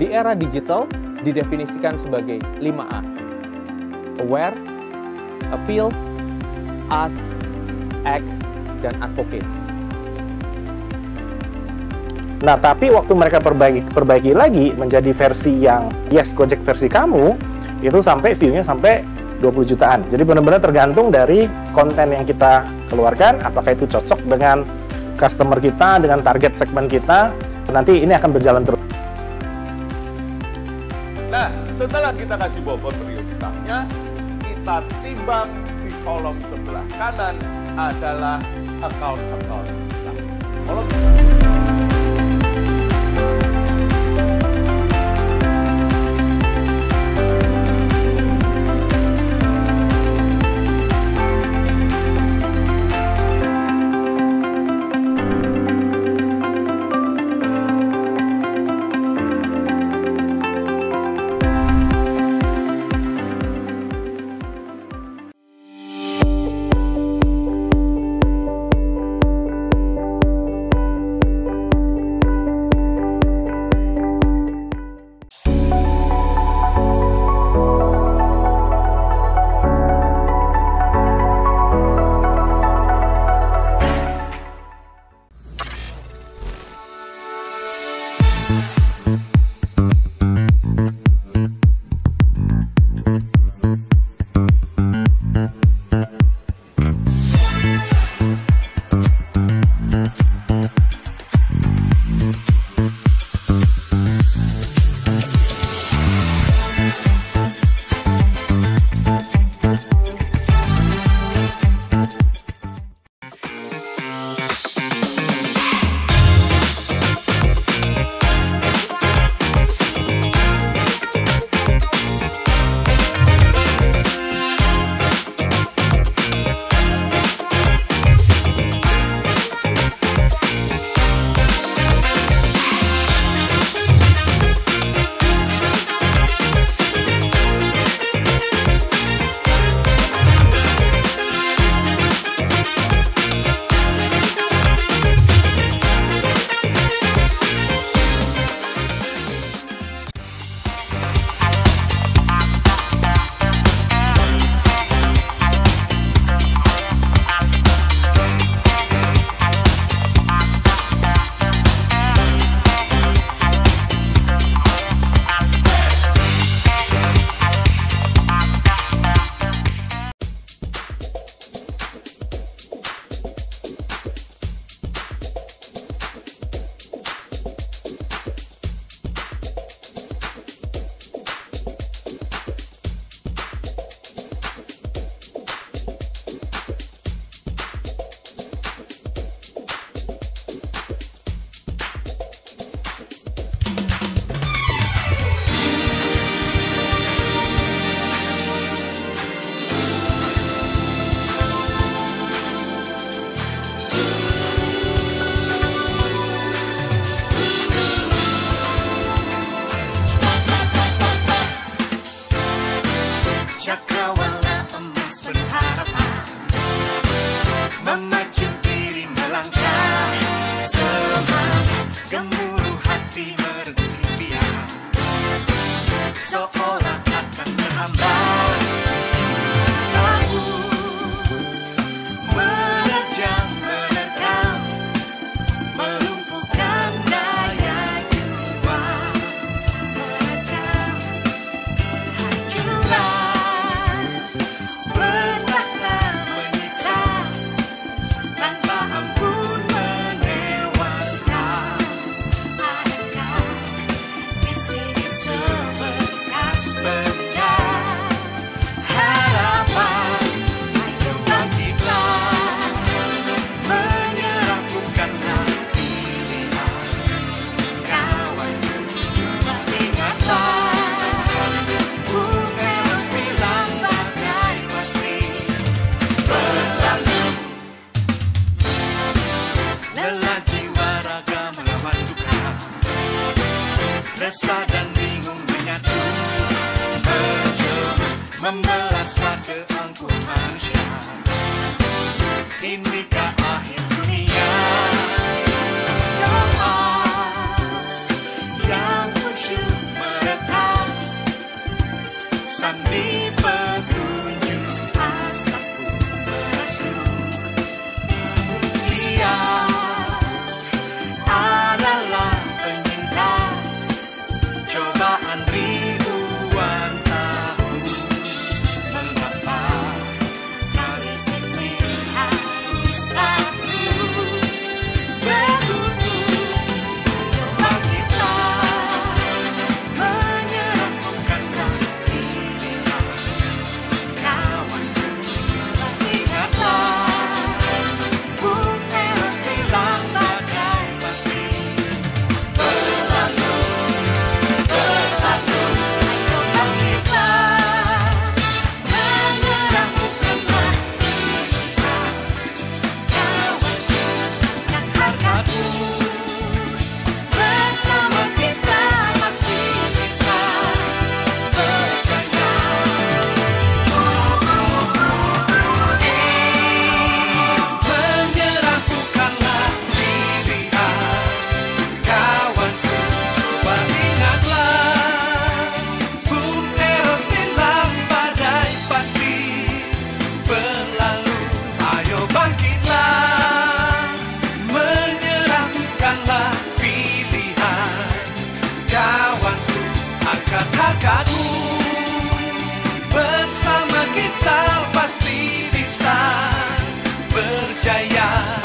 Di era digital didefinisikan sebagai 5A. Aware, appeal, ask, act, dan advocate. Nah, tapi waktu mereka perbaiki lagi menjadi versi yang Yes Gojek versi kamu, itu sampai view-nya sampai 20 jutaan. Jadi benar-benar tergantung dari konten yang kita keluarkan, apakah itu cocok dengan customer kita, dengan target segmen kita, nanti ini akan berjalan terus. Nah, setelah kita kasih bobot prioritasnya, kita timbang di kolom sebelah kanan adalah account-account kita. Kolom cakrawala emas berharapan, memacu diri melangkah, semangat gemuruh hati merenggut impian, seolah akan terhambat. Lampu menerjang menerkam, melumpuhkan daya jiwa, merajam hancuran. Resah dan bingung menyatu, menjelma membelah satu angkuh manusia. Inikah akhir dunia? Doa yang khusyuk angkat hargamu. Bersama kita pasti bisa berjaya.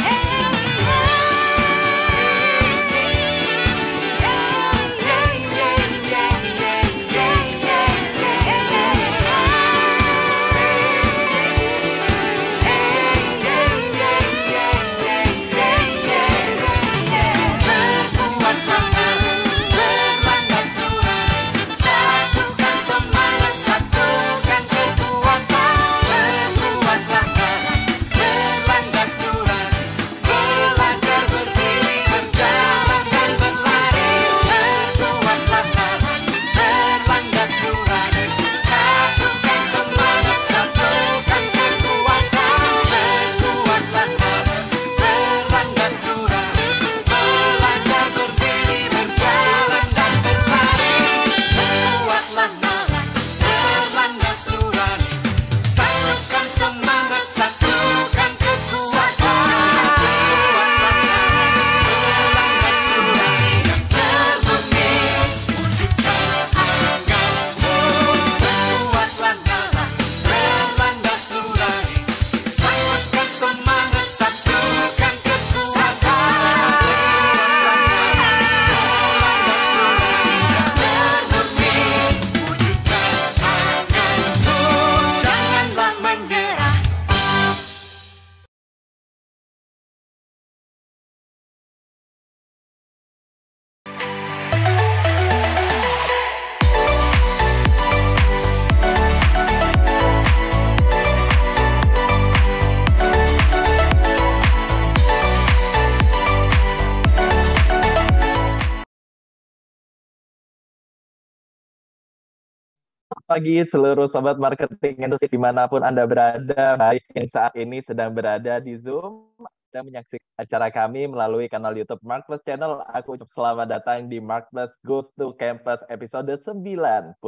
Pagi seluruh sobat marketing industri dimanapun Anda berada, baik yang saat ini sedang berada di Zoom dan menyaksikan acara kami melalui kanal YouTube Marketplace Channel. Aku ucap selamat datang di Marketplace Goes to Campus episode 93.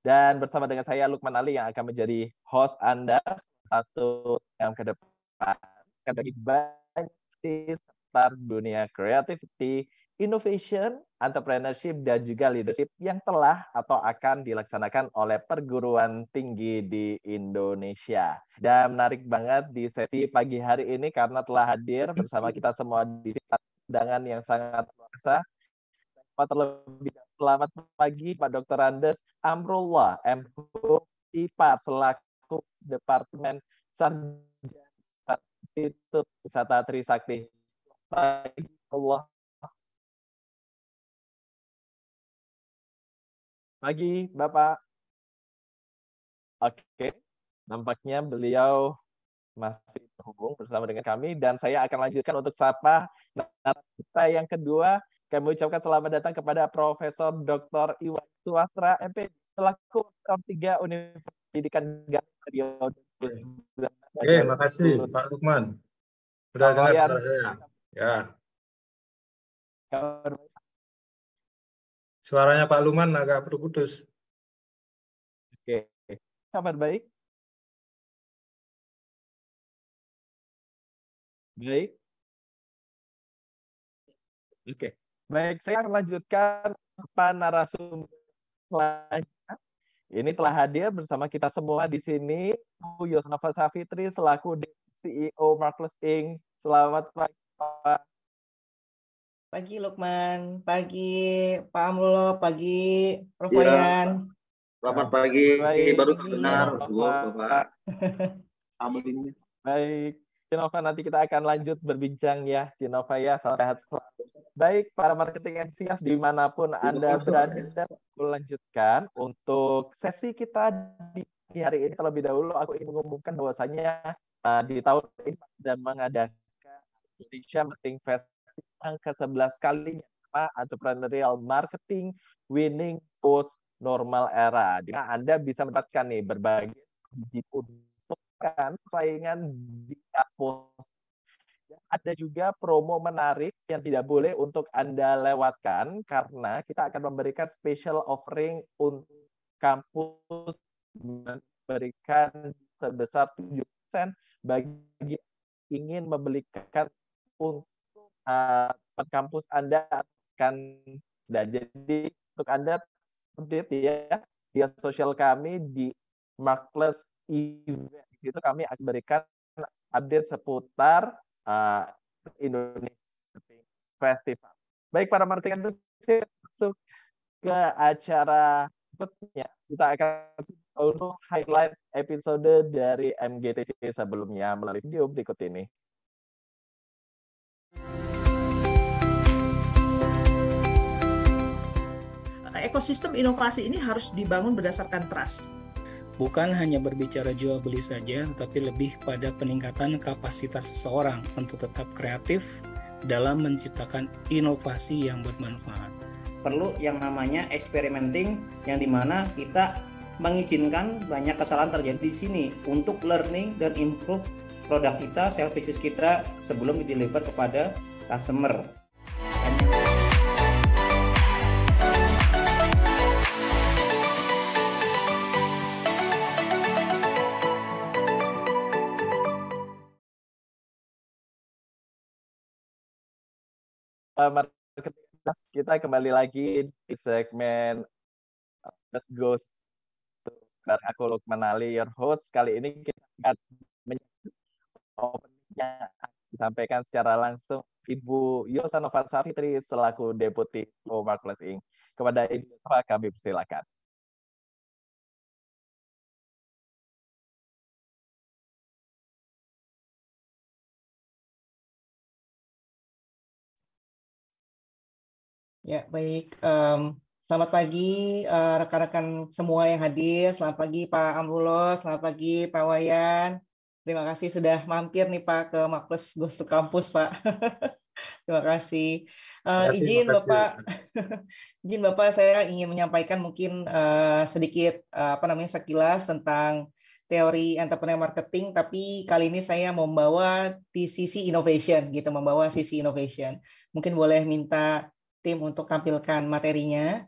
Dan bersama dengan saya Lukman Ali yang akan menjadi host Anda satu yang ke depan akan bagi banyak seputar dunia creativity, innovation, entrepreneurship, dan juga leadership yang telah atau akan dilaksanakan oleh perguruan tinggi di Indonesia. Dan menarik banget di sesi pagi hari ini karena telah hadir bersama kita semua di undangan yang sangat luar biasa. Terlebih selamat pagi Pak Dr. Andes Amrullah, MHU IPA, selaku Departemen Sarjana Institut Wisata Trisakti. Pagi Allah. Pagi, Bapak. Oke, nampaknya beliau masih terhubung bersama dengan kami dan saya akan lanjutkan untuk sapa kita yang kedua. Kami ucapkan selamat datang kepada Profesor Dr. Iwan Suwastra, MP, selaku Rektor 3 Universitas Pendidikan periode 2019. Oke, makasih Pak Lukman. Sudah dengar suara saya. Ya. Suaranya Pak Lukman agak putus. Oke, kabar baik? Baik. Oke, baik. Saya akan lanjutkan apa narasumber selanjutnya. Ini telah hadir bersama kita semua di sini, Bu Yosnova Safitri selaku CEO Marketplace Inc. Selamat pagi, Pak. Pagi Lukman, pagi Pak Amrullah, pagi Prof. Wayan. Selamat pagi, baik, baru terdengar Bapak. Baik, Cinova, nanti kita akan lanjut berbincang ya, Cinova ya, salam sehat selalu. Baik, para marketing entusias dimanapun Anda berada, melanjutkan untuk sesi kita di hari ini. Terlebih dahulu, aku ingin mengumumkan bahwasanya di tahun ini sedang mengadakan Indonesia Marketing Fest yang ke-11 kalinya, Entrepreneurial Marketing Winning Post Normal Era. Di mana Anda bisa mendapatkan nih berbagai saingan di post. Ada juga promo menarik yang tidak boleh untuk Anda lewatkan karena kita akan memberikan special offering untuk kampus, memberikan sebesar 7% bagi yang ingin membelikan untuk kampus Anda akan. Dan jadi untuk Anda update ya di sosial kami di Markless Event. Di situ kami akan berikan update seputar Indonesia Festival. Baik para marketing masuk ke acara berikutnya. Kita akan untuk highlight episode dari MGTC sebelumnya melalui video berikut ini. Ekosistem inovasi ini harus dibangun berdasarkan trust. Bukan hanya berbicara jual beli saja, tapi lebih pada peningkatan kapasitas seseorang untuk tetap kreatif dalam menciptakan inovasi yang bermanfaat. Perlu yang namanya experimenting, yang dimana kita mengizinkan banyak kesalahan terjadi di sini untuk learning dan improve produk kita, services kita sebelum di-deliver kepada customer. Kita kembali lagi di segmen Let's Go. Aku Lukman Ali, your host. Kali ini kita akan openingnya disampaikan secara langsung Ibu Yosanova Safitri selaku Deputi Markless Inc. Kepada Ibu Yosanova kami persilakan. Ya, baik. Selamat pagi rekan-rekan semua yang hadir. Selamat pagi Pak Amrullah, selamat pagi Pak Wayan. Terima kasih sudah mampir nih Pak ke Markless Goes to Campus, Pak. Terima kasih. Izin Bapak, saya ingin menyampaikan mungkin sedikit sekilas tentang teori entrepreneur marketing, tapi kali ini saya membawa di sisi innovation gitu, Mungkin boleh minta tim untuk tampilkan materinya.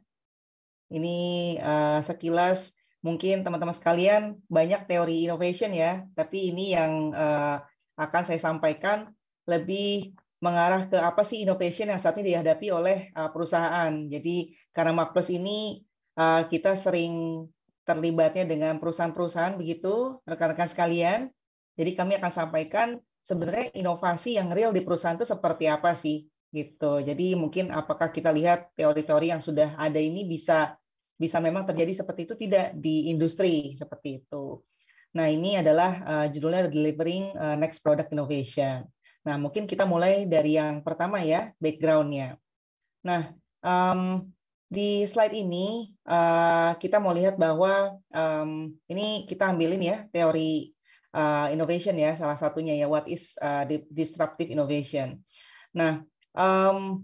Ini sekilas mungkin teman-teman sekalian banyak teori innovation ya, tapi ini yang akan saya sampaikan lebih mengarah ke apa sih innovation yang saat ini dihadapi oleh perusahaan. Jadi karena Markless ini kita sering terlibatnya dengan perusahaan-perusahaan begitu, rekan-rekan sekalian. Jadi kami akan sampaikan sebenarnya inovasi yang real di perusahaan itu seperti apa sih? Gitu. Jadi mungkin apakah kita lihat teori-teori yang sudah ada ini bisa memang terjadi seperti itu tidak di industri seperti itu. Nah, ini adalah judulnya Delivering Next Product Innovation. Nah, mungkin kita mulai dari yang pertama ya, background-nya. Nah, di slide ini kita mau lihat bahwa ini kita ambilin ya teori innovation ya, salah satunya ya, what is disruptive innovation. Nah,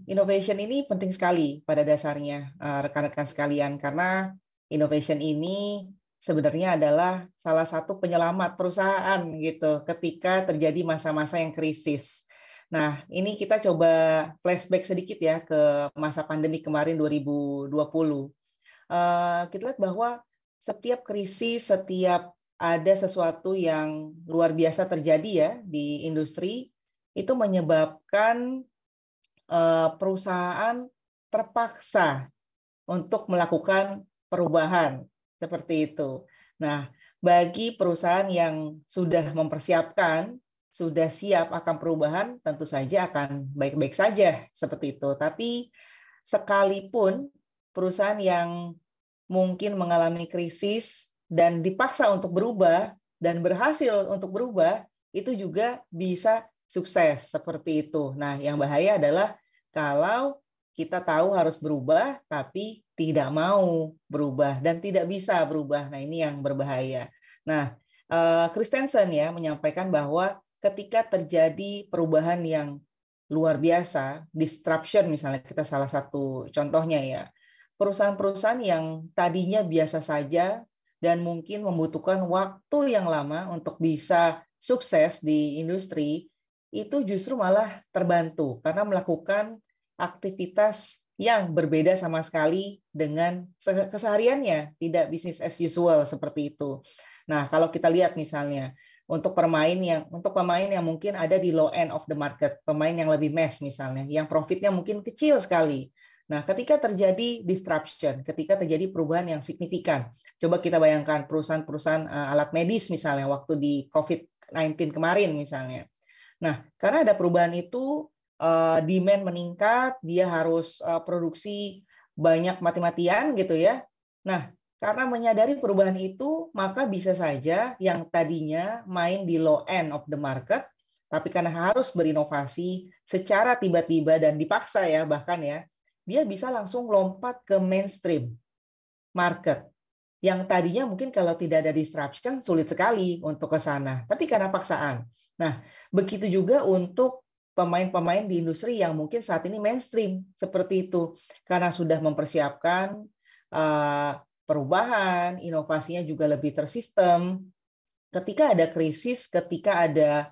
innovation ini penting sekali pada dasarnya rekan-rekan sekalian, karena innovation ini sebenarnya adalah salah satu penyelamat perusahaan gitu ketika terjadi masa-masa yang krisis. Nah, ini kita coba flashback sedikit ya ke masa pandemi kemarin 2020. Kita lihat bahwa setiap krisis, setiap ada sesuatu yang luar biasa terjadi ya di industri, itu menyebabkan perusahaan terpaksa untuk melakukan perubahan seperti itu. Nah, bagi perusahaan yang sudah mempersiapkan, sudah siap akan perubahan, tentu saja akan baik-baik saja seperti itu. Tapi sekalipun perusahaan yang mungkin mengalami krisis dan dipaksa untuk berubah dan berhasil untuk berubah, itu juga bisa sukses seperti itu. Nah, yang bahaya adalah kalau kita tahu harus berubah, tapi tidak mau berubah dan tidak bisa berubah. Nah, ini yang berbahaya. Nah, Christensen ya menyampaikan bahwa ketika terjadi perubahan yang luar biasa, disruption misalnya, kita salah satu contohnya ya, perusahaan-perusahaan yang tadinya biasa saja dan mungkin membutuhkan waktu yang lama untuk bisa sukses di industri, itu justru malah terbantu karena melakukan aktivitas yang berbeda sama sekali dengan kesehariannya, tidak business as usual seperti itu. Nah, kalau kita lihat misalnya untuk pemain yang mungkin ada di low end of the market, pemain yang lebih mass misalnya, yang profitnya mungkin kecil sekali. Nah, ketika terjadi disruption, ketika terjadi perubahan yang signifikan, coba kita bayangkan perusahaan-perusahaan alat medis misalnya waktu di COVID-19 kemarin misalnya. Nah, karena ada perubahan itu, demand meningkat, dia harus produksi banyak mati-matian gitu ya. Nah, karena menyadari perubahan itu, maka bisa saja yang tadinya main di low end of the market, tapi karena harus berinovasi secara tiba-tiba dan dipaksa ya, bahkan ya, dia bisa langsung lompat ke mainstream market. Yang tadinya mungkin kalau tidak ada disruption, sulit sekali untuk ke sana. Tapi karena paksaan. Nah, begitu juga untuk pemain-pemain di industri yang mungkin saat ini mainstream, seperti itu. Karena sudah mempersiapkan perubahan, inovasinya juga lebih tersistem. Ketika ada krisis, ketika ada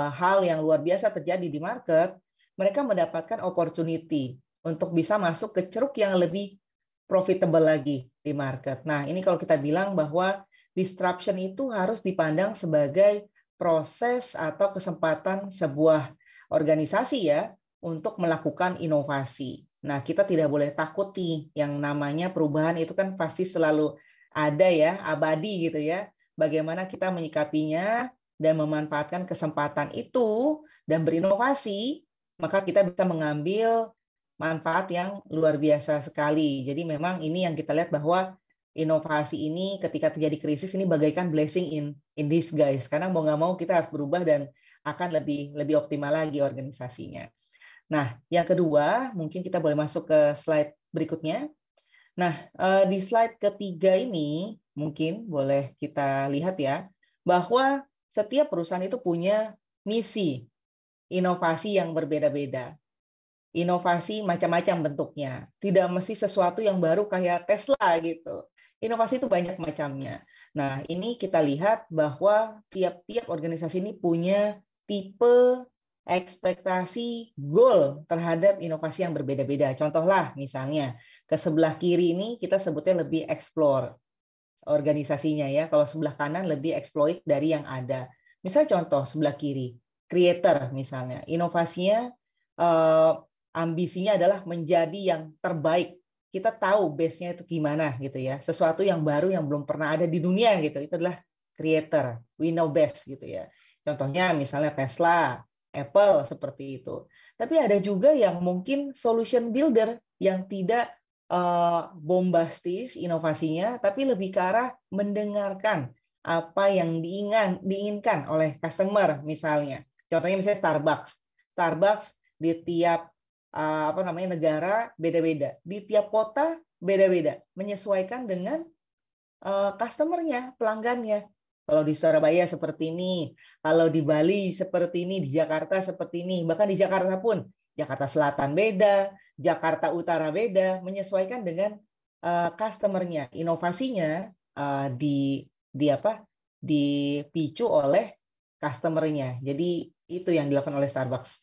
hal yang luar biasa terjadi di market, mereka mendapatkan opportunity untuk bisa masuk ke ceruk yang lebih profitable lagi di market. Nah, ini kalau kita bilang bahwa disruption itu harus dipandang sebagai proses atau kesempatan sebuah organisasi ya untuk melakukan inovasi. Nah, kita tidak boleh takut nih, yang namanya perubahan itu kan pasti selalu ada ya, abadi gitu ya. Bagaimana kita menyikapinya dan memanfaatkan kesempatan itu dan berinovasi, maka kita bisa mengambil manfaat yang luar biasa sekali. Jadi memang ini yang kita lihat bahwa inovasi ini ketika terjadi krisis ini bagaikan blessing in disguise. Karena mau nggak mau kita harus berubah dan akan lebih optimal lagi organisasinya. Nah, yang kedua, mungkin kita boleh masuk ke slide berikutnya. Nah, di slide ketiga ini mungkin boleh kita lihat ya, bahwa setiap perusahaan itu punya misi inovasi yang berbeda-beda. Inovasi macam-macam bentuknya. Tidak mesti sesuatu yang baru kayak Tesla gitu. Inovasi itu banyak macamnya. Nah, ini kita lihat bahwa tiap-tiap organisasi ini punya tipe ekspektasi goal terhadap inovasi yang berbeda-beda. Contohlah misalnya ke sebelah kiri ini kita sebutnya lebih explore organisasinya ya. Kalau sebelah kanan lebih exploit dari yang ada. Misal contoh sebelah kiri, creator misalnya. Inovasinya ambisinya adalah menjadi yang terbaik. Kita tahu base-nya itu gimana gitu ya. Sesuatu yang baru yang belum pernah ada di dunia gitu. Itu adalah creator. We know best gitu ya. Contohnya misalnya Tesla, Apple seperti itu. Tapi ada juga yang mungkin solution builder yang tidak bombastis inovasinya, tapi lebih ke arah mendengarkan apa yang diinginkan oleh customer misalnya. Contohnya misalnya Starbucks. Starbucks di tiap negara beda-beda, di tiap kota beda-beda, menyesuaikan dengan customer-nya, pelanggannya. Kalau di Surabaya seperti ini, kalau di Bali seperti ini, di Jakarta seperti ini, bahkan di Jakarta pun, Jakarta Selatan beda, Jakarta Utara beda, menyesuaikan dengan customer-nya. Inovasinya dipicu oleh customer-nya. Jadi itu yang dilakukan oleh Starbucks.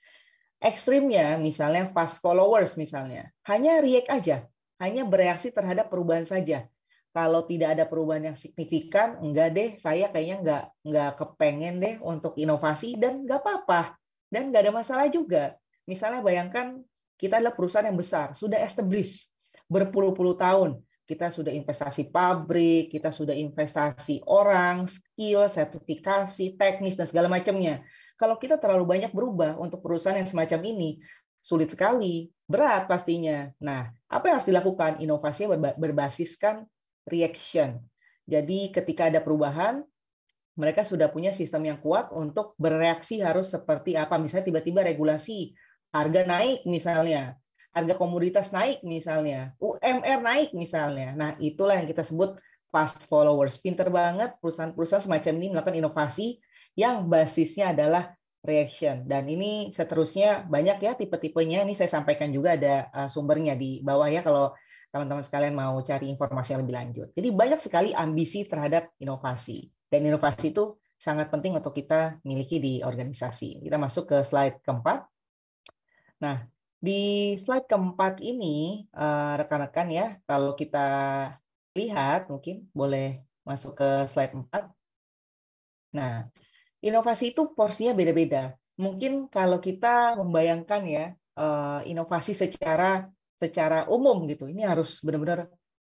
Ekstrimnya misalnya fast followers misalnya, hanya react aja, hanya bereaksi terhadap perubahan saja. Kalau tidak ada perubahan yang signifikan, enggak deh, saya kayaknya enggak kepengen deh untuk inovasi, dan enggak apa-apa, dan enggak ada masalah juga. Misalnya bayangkan kita adalah perusahaan yang besar, sudah established berpuluh-puluh tahun, kita sudah investasi pabrik, kita sudah investasi orang, skill, sertifikasi, teknis dan segala macamnya. Kalau kita terlalu banyak berubah untuk perusahaan yang semacam ini, sulit sekali, berat pastinya. Nah, apa yang harus dilakukan? Inovasinya berbasiskan reaction. Jadi ketika ada perubahan, mereka sudah punya sistem yang kuat untuk bereaksi harus seperti apa. Misalnya tiba-tiba regulasi, harga naik misalnya, harga komoditas naik misalnya, UMR naik misalnya. Nah, itulah yang kita sebut fast followers. Pinter banget perusahaan-perusahaan semacam ini melakukan inovasi yang basisnya adalah reaction. Dan ini seterusnya banyak ya tipe-tipenya. Ini saya sampaikan juga ada sumbernya di bawah ya kalau teman-teman sekalian mau cari informasi yang lebih lanjut. Jadi banyak sekali ambisi terhadap inovasi. Dan inovasi itu sangat penting untuk kita miliki di organisasi. Kita masuk ke slide keempat. Nah, di slide keempat ini, rekan-rekan ya, kalau kita lihat, mungkin boleh masuk ke slide 4. Nah, inovasi itu porsinya beda-beda. Mungkin kalau kita membayangkan ya, inovasi secara secara umum gitu. Ini harus benar-benar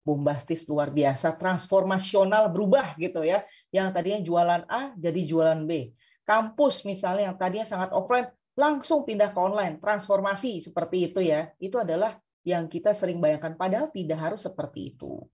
bombastis, luar biasa, transformasional, berubah gitu ya. Yang tadinya jualan A jadi jualan B. Kampus misalnya yang tadinya sangat offline langsung pindah ke online, transformasi seperti itu ya. Itu adalah yang kita sering bayangkan, padahal tidak harus seperti itu.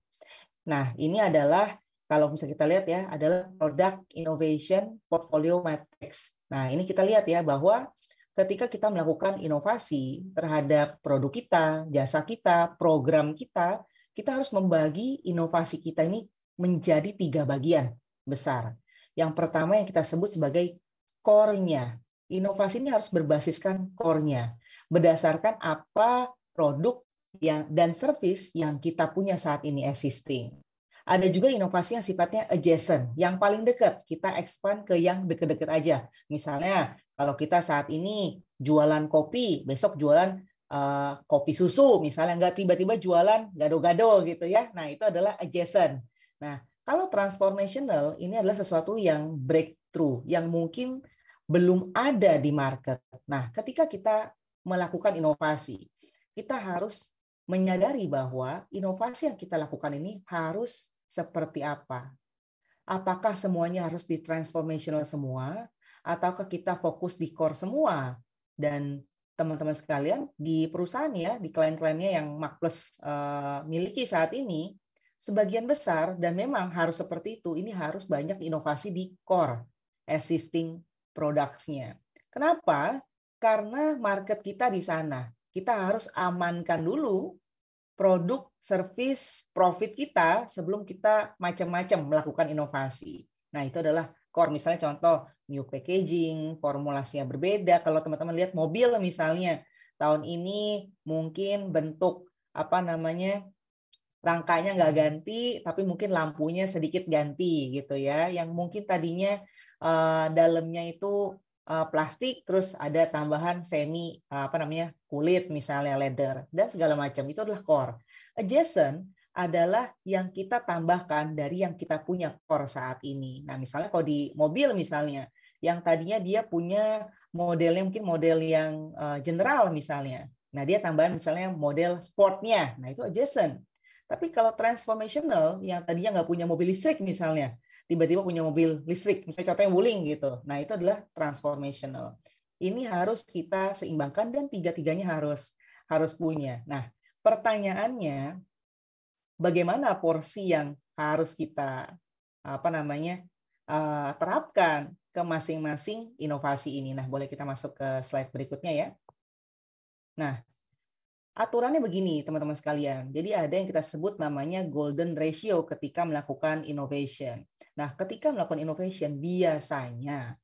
Nah, ini adalah kalau bisa kita lihat ya, adalah product innovation portfolio matrix. Nah, ini kita lihat ya bahwa ketika kita melakukan inovasi terhadap produk kita, jasa kita, program kita, kita harus membagi inovasi kita ini menjadi 3 bagian besar. Yang pertama yang kita sebut sebagai core-nya. Inovasi ini harus berbasiskan core-nya, berdasarkan apa produk dan service yang kita punya saat ini existing. Ada juga inovasi yang sifatnya adjacent, yang paling dekat, kita expand ke yang dekat-dekat aja. Misalnya, kalau kita saat ini jualan kopi, besok jualan kopi susu, misalnya nggak tiba-tiba jualan gado-gado gitu ya. Nah, itu adalah adjacent. Nah, kalau transformational, ini adalah sesuatu yang breakthrough, yang mungkin belum ada di market. Nah, ketika kita melakukan inovasi, kita harus menyadari bahwa inovasi yang kita lakukan ini harus seperti apa. Apakah semuanya harus di transformational semua, ataukah kita fokus di core semua? Dan teman-teman sekalian, di perusahaan ya, di klien-kliennya yang Marketplace miliki saat ini, sebagian besar, dan memang harus seperti itu, ini harus banyak inovasi di core existing products-nya. Kenapa? Karena market kita di sana. Kita harus amankan dulu produk, service, profit kita sebelum kita macam-macam melakukan inovasi. Nah, itu adalah core. Misalnya contoh, new packaging, formulasinya berbeda. Kalau teman-teman lihat mobil misalnya, tahun ini mungkin bentuk rangkanya nggak ganti, tapi mungkin lampunya sedikit ganti gitu ya. Yang mungkin tadinya dalamnya itu plastik, terus ada tambahan semi kulit misalnya leather dan segala macam. Itu adalah core. Adjacent adalah yang kita tambahkan dari yang kita punya core saat ini. Nah, misalnya kalau di mobil misalnya, yang tadinya dia punya modelnya mungkin model yang general misalnya. Nah, dia tambahan misalnya model sportnya. Nah, itu adjacent. Tapi kalau transformational, yang tadinya nggak punya mobil listrik misalnya, tiba-tiba punya mobil listrik, misalnya contohnya Wuling gitu. Nah, itu adalah transformational. Ini harus kita seimbangkan dan tiga-tiganya harus punya. Nah, pertanyaannya, bagaimana porsi yang harus kita terapkan ke masing-masing inovasi ini? Nah, boleh kita masuk ke slide berikutnya ya. Nah, aturannya begini, teman-teman sekalian. Jadi ada yang kita sebut namanya golden ratio ketika melakukan innovation. Nah, ketika melakukan innovation, biasanya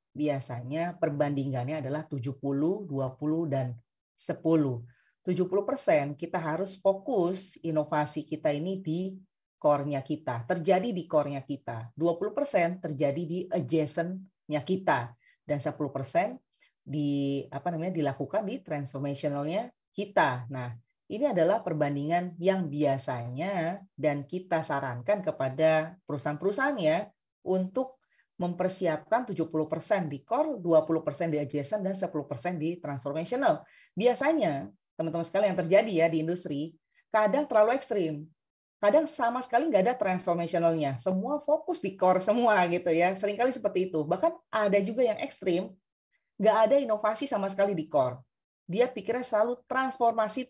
perbandingannya adalah 70, 20, dan 10. 70% kita harus fokus inovasi kita ini di core-nya kita, terjadi di core-nya kita. 20% terjadi di adjacent-nya kita. Dan 10% dilakukan di transformational-nya kita. Nah, ini adalah perbandingan yang biasanya dan kita sarankan kepada perusahaan-perusahaan ya untuk mempersiapkan 70% di core, 20% di adjacent, dan 10% di transformational. Biasanya, teman-teman sekalian, yang terjadi ya di industri, kadang terlalu ekstrim. Kadang sama sekali nggak ada transformational-nya. Semua fokus di core semua gitu ya. Seringkali seperti itu. Bahkan ada juga yang ekstrim, nggak ada inovasi sama sekali di core. Dia pikirnya selalu transformasi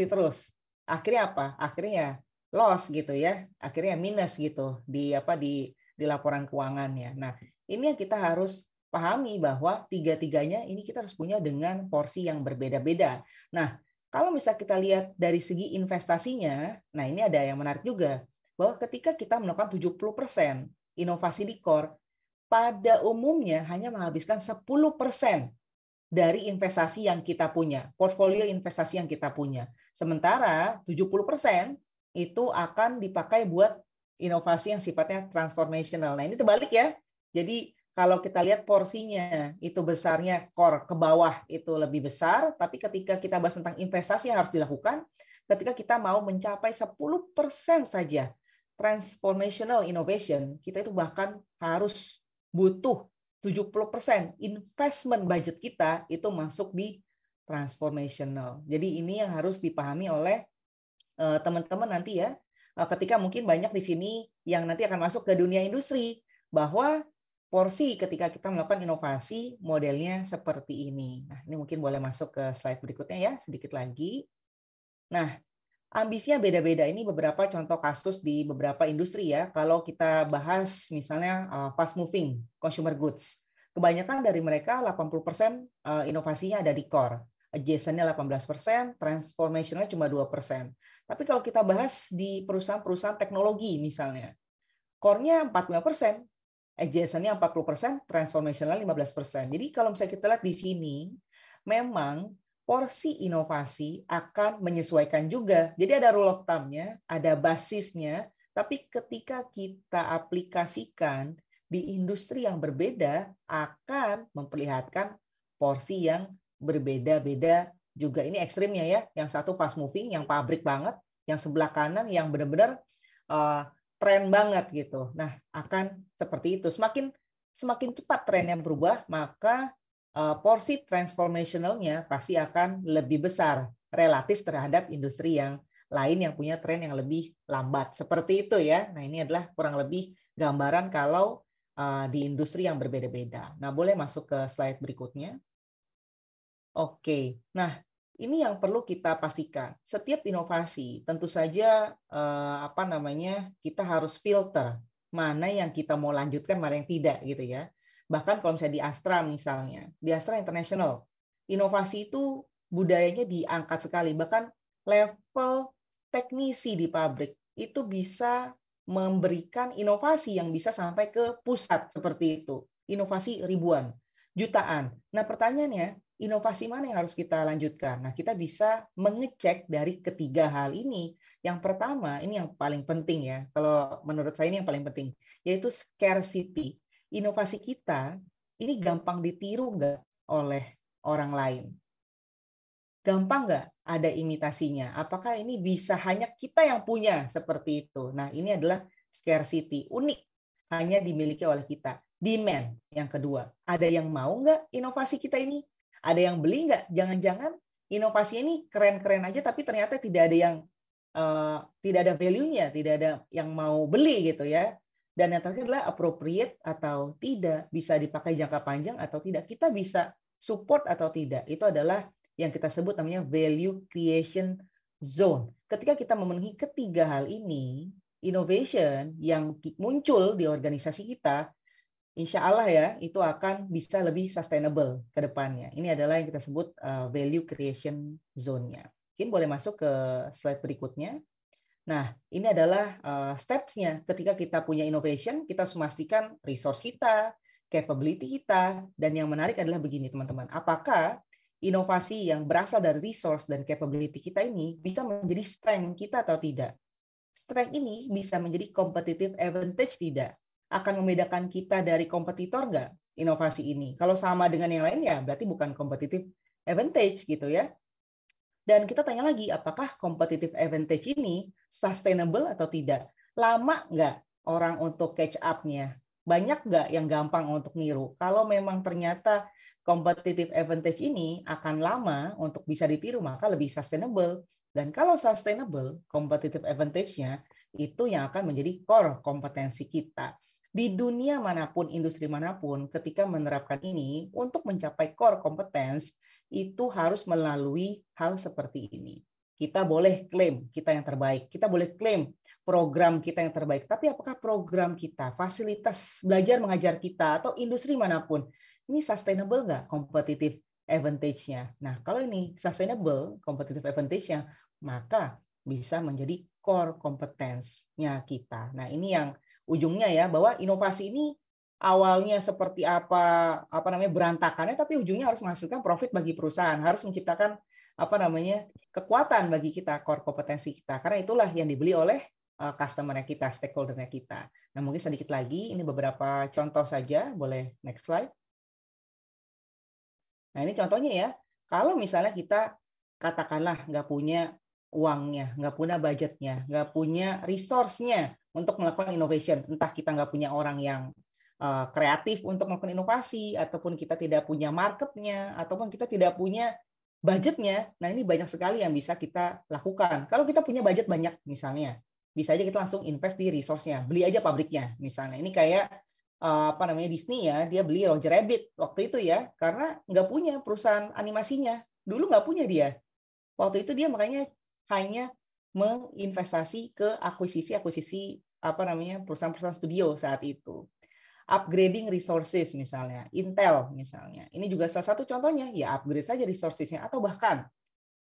terus. Akhirnya apa? Akhirnya loss gitu ya. Akhirnya minus gitu di laporan keuangannya. Nah, ini yang kita harus pahami bahwa tiga-tiganya ini kita harus punya dengan porsi yang berbeda-beda. Nah, kalau misalnya kita lihat dari segi investasinya, nah ini ada yang menarik juga, bahwa ketika kita melakukan 70% inovasi di core, pada umumnya hanya menghabiskan 10% dari investasi yang kita punya, portfolio investasi yang kita punya. Sementara 70% itu akan dipakai buat inovasi yang sifatnya transformational. Nah, ini terbalik ya. Jadi kalau kita lihat porsinya itu besarnya core ke bawah itu lebih besar, tapi ketika kita bahas tentang investasi yang harus dilakukan, ketika kita mau mencapai 10% saja transformational innovation, kita itu bahkan harus butuh 70% investment budget kita itu masuk di transformational. Jadi ini yang harus dipahami oleh teman-teman nanti ya, ketika mungkin banyak di sini yang nanti akan masuk ke dunia industri, bahwa porsi ketika kita melakukan inovasi modelnya seperti ini. Nah, ini mungkin boleh masuk ke slide berikutnya ya, sedikit lagi. Nah, ambisinya beda-beda. Ini beberapa contoh kasus di beberapa industri ya. Kalau kita bahas misalnya fast moving consumer goods, kebanyakan dari mereka 80% inovasinya ada di core. Adjacent-nya 18%, transformational cuma 2%. Tapi kalau kita bahas di perusahaan-perusahaan teknologi misalnya, core-nya 45%, adjacent-nya 40%, transformational 15%. Jadi kalau misalnya kita lihat di sini, memang porsi inovasi akan menyesuaikan juga. Jadi ada rule of thumb-nya, ada basisnya, tapi ketika kita aplikasikan di industri yang berbeda, akan memperlihatkan porsi yang berbeda-beda juga. Ini ekstrimnya ya, yang satu fast moving, yang pabrik banget, yang sebelah kanan yang benar-benar tren banget gitu. Nah, akan seperti itu. Semakin cepat trennya berubah, maka porsi transformational-nya pasti akan lebih besar relatif terhadap industri yang lain yang punya tren yang lebih lambat. Seperti itu ya. Nah, ini adalah kurang lebih gambaran kalau di industri yang berbeda-beda. Nah, boleh masuk ke slide berikutnya. Oke. Nah, ini yang perlu kita pastikan. Setiap inovasi tentu saja kita harus filter mana yang kita mau lanjutkan, mana yang tidak gitu ya. Bahkan kalau misalnya di Astra misalnya, di Astra International, inovasi itu budayanya diangkat sekali. Bahkan level teknisi di pabrik itu bisa memberikan inovasi yang bisa sampai ke pusat seperti itu. Inovasi ribuan, jutaan. Nah pertanyaannya, inovasi mana yang harus kita lanjutkan? Nah kita bisa mengecek dari ketiga hal ini. Yang pertama, ini yang paling penting ya. Kalau menurut saya ini yang paling penting, yaitu scarcity. Inovasi kita ini gampang ditiru nggak oleh orang lain? Gampang nggak ada imitasinya? Apakah ini bisa hanya kita yang punya seperti itu? Nah, ini adalah scarcity, unik, hanya dimiliki oleh kita. Demand yang kedua, ada yang mau nggak inovasi kita ini? Ada yang beli nggak? Jangan-jangan inovasi ini keren-keren aja, tapi ternyata tidak ada value-nya, tidak ada yang mau beli gitu ya. Dan yang terakhir adalah appropriate atau tidak, bisa dipakai jangka panjang atau tidak, kita bisa support atau tidak. Itu adalah yang kita sebut namanya value creation zone. Ketika kita memenuhi ketiga hal ini, innovation yang muncul di organisasi kita, insya Allah ya, itu akan bisa lebih sustainable ke depannya. Ini adalah yang kita sebut value creation zone-nya. Mungkin boleh masuk ke slide berikutnya. Nah, ini adalah steps-nya. Ketika kita punya innovation, kita harus memastikan resource kita, capability kita, dan yang menarik adalah begini, teman-teman. Apakah inovasi yang berasal dari resource dan capability kita ini bisa menjadi strength kita atau tidak? Strength ini bisa menjadi competitive advantage tidak? Akan membedakan kita dari kompetitor nggak inovasi ini? Kalau sama dengan yang lain ya berarti bukan competitive advantage gitu ya. Dan kita tanya lagi, apakah competitive advantage ini sustainable atau tidak? Lama nggak orang untuk catch up-nya? Banyak nggak yang gampang untuk niru? Kalau memang ternyata competitive advantage ini akan lama untuk bisa ditiru, maka lebih sustainable. Dan kalau sustainable, competitive advantage-nya itu yang akan menjadi core kompetensi kita. Di dunia manapun, industri manapun, ketika menerapkan ini, untuk mencapai core competence, itu harus melalui hal seperti ini. Kita boleh klaim kita yang terbaik, kita boleh klaim program kita yang terbaik, tapi apakah program kita, fasilitas belajar mengajar kita, atau industri manapun, ini sustainable nggak competitive advantage-nya? Nah, kalau ini sustainable competitive advantage-nya, maka bisa menjadi core competence-nya kita. Nah, ini yang ujungnya ya, bahwa inovasi ini awalnya seperti apa namanya berantakannya, tapi ujungnya harus menghasilkan profit bagi perusahaan, harus menciptakan kekuatan bagi kita, core kompetensi kita, karena itulah yang dibeli oleh customer-nya kita, stakeholder-nya kita. Nah, mungkin sedikit lagi, ini beberapa contoh saja, boleh next slide. Nah, ini contohnya ya, kalau misalnya kita katakanlah nggak punya uangnya, nggak punya budgetnya, nggak punya resource-nya untuk melakukan innovation, entah kita nggak punya orang yang kreatif untuk melakukan inovasi, ataupun kita tidak punya market-nya, ataupun kita tidak punya budgetnya, nah ini banyak sekali yang bisa kita lakukan. Kalau kita punya budget banyak misalnya, bisa aja kita langsung invest di resource-nya, beli aja pabriknya misalnya. Ini kayak Disney ya, dia beli Roger Rabbit waktu itu ya, karena nggak punya perusahaan animasinya. Dulu nggak punya dia. Waktu itu dia makanya hanya menginvestasi ke akuisisi perusahaan-perusahaan studio saat itu. Upgrading resources misalnya, Intel misalnya. Ini juga salah satu contohnya, ya upgrade saja resources-nya, atau bahkan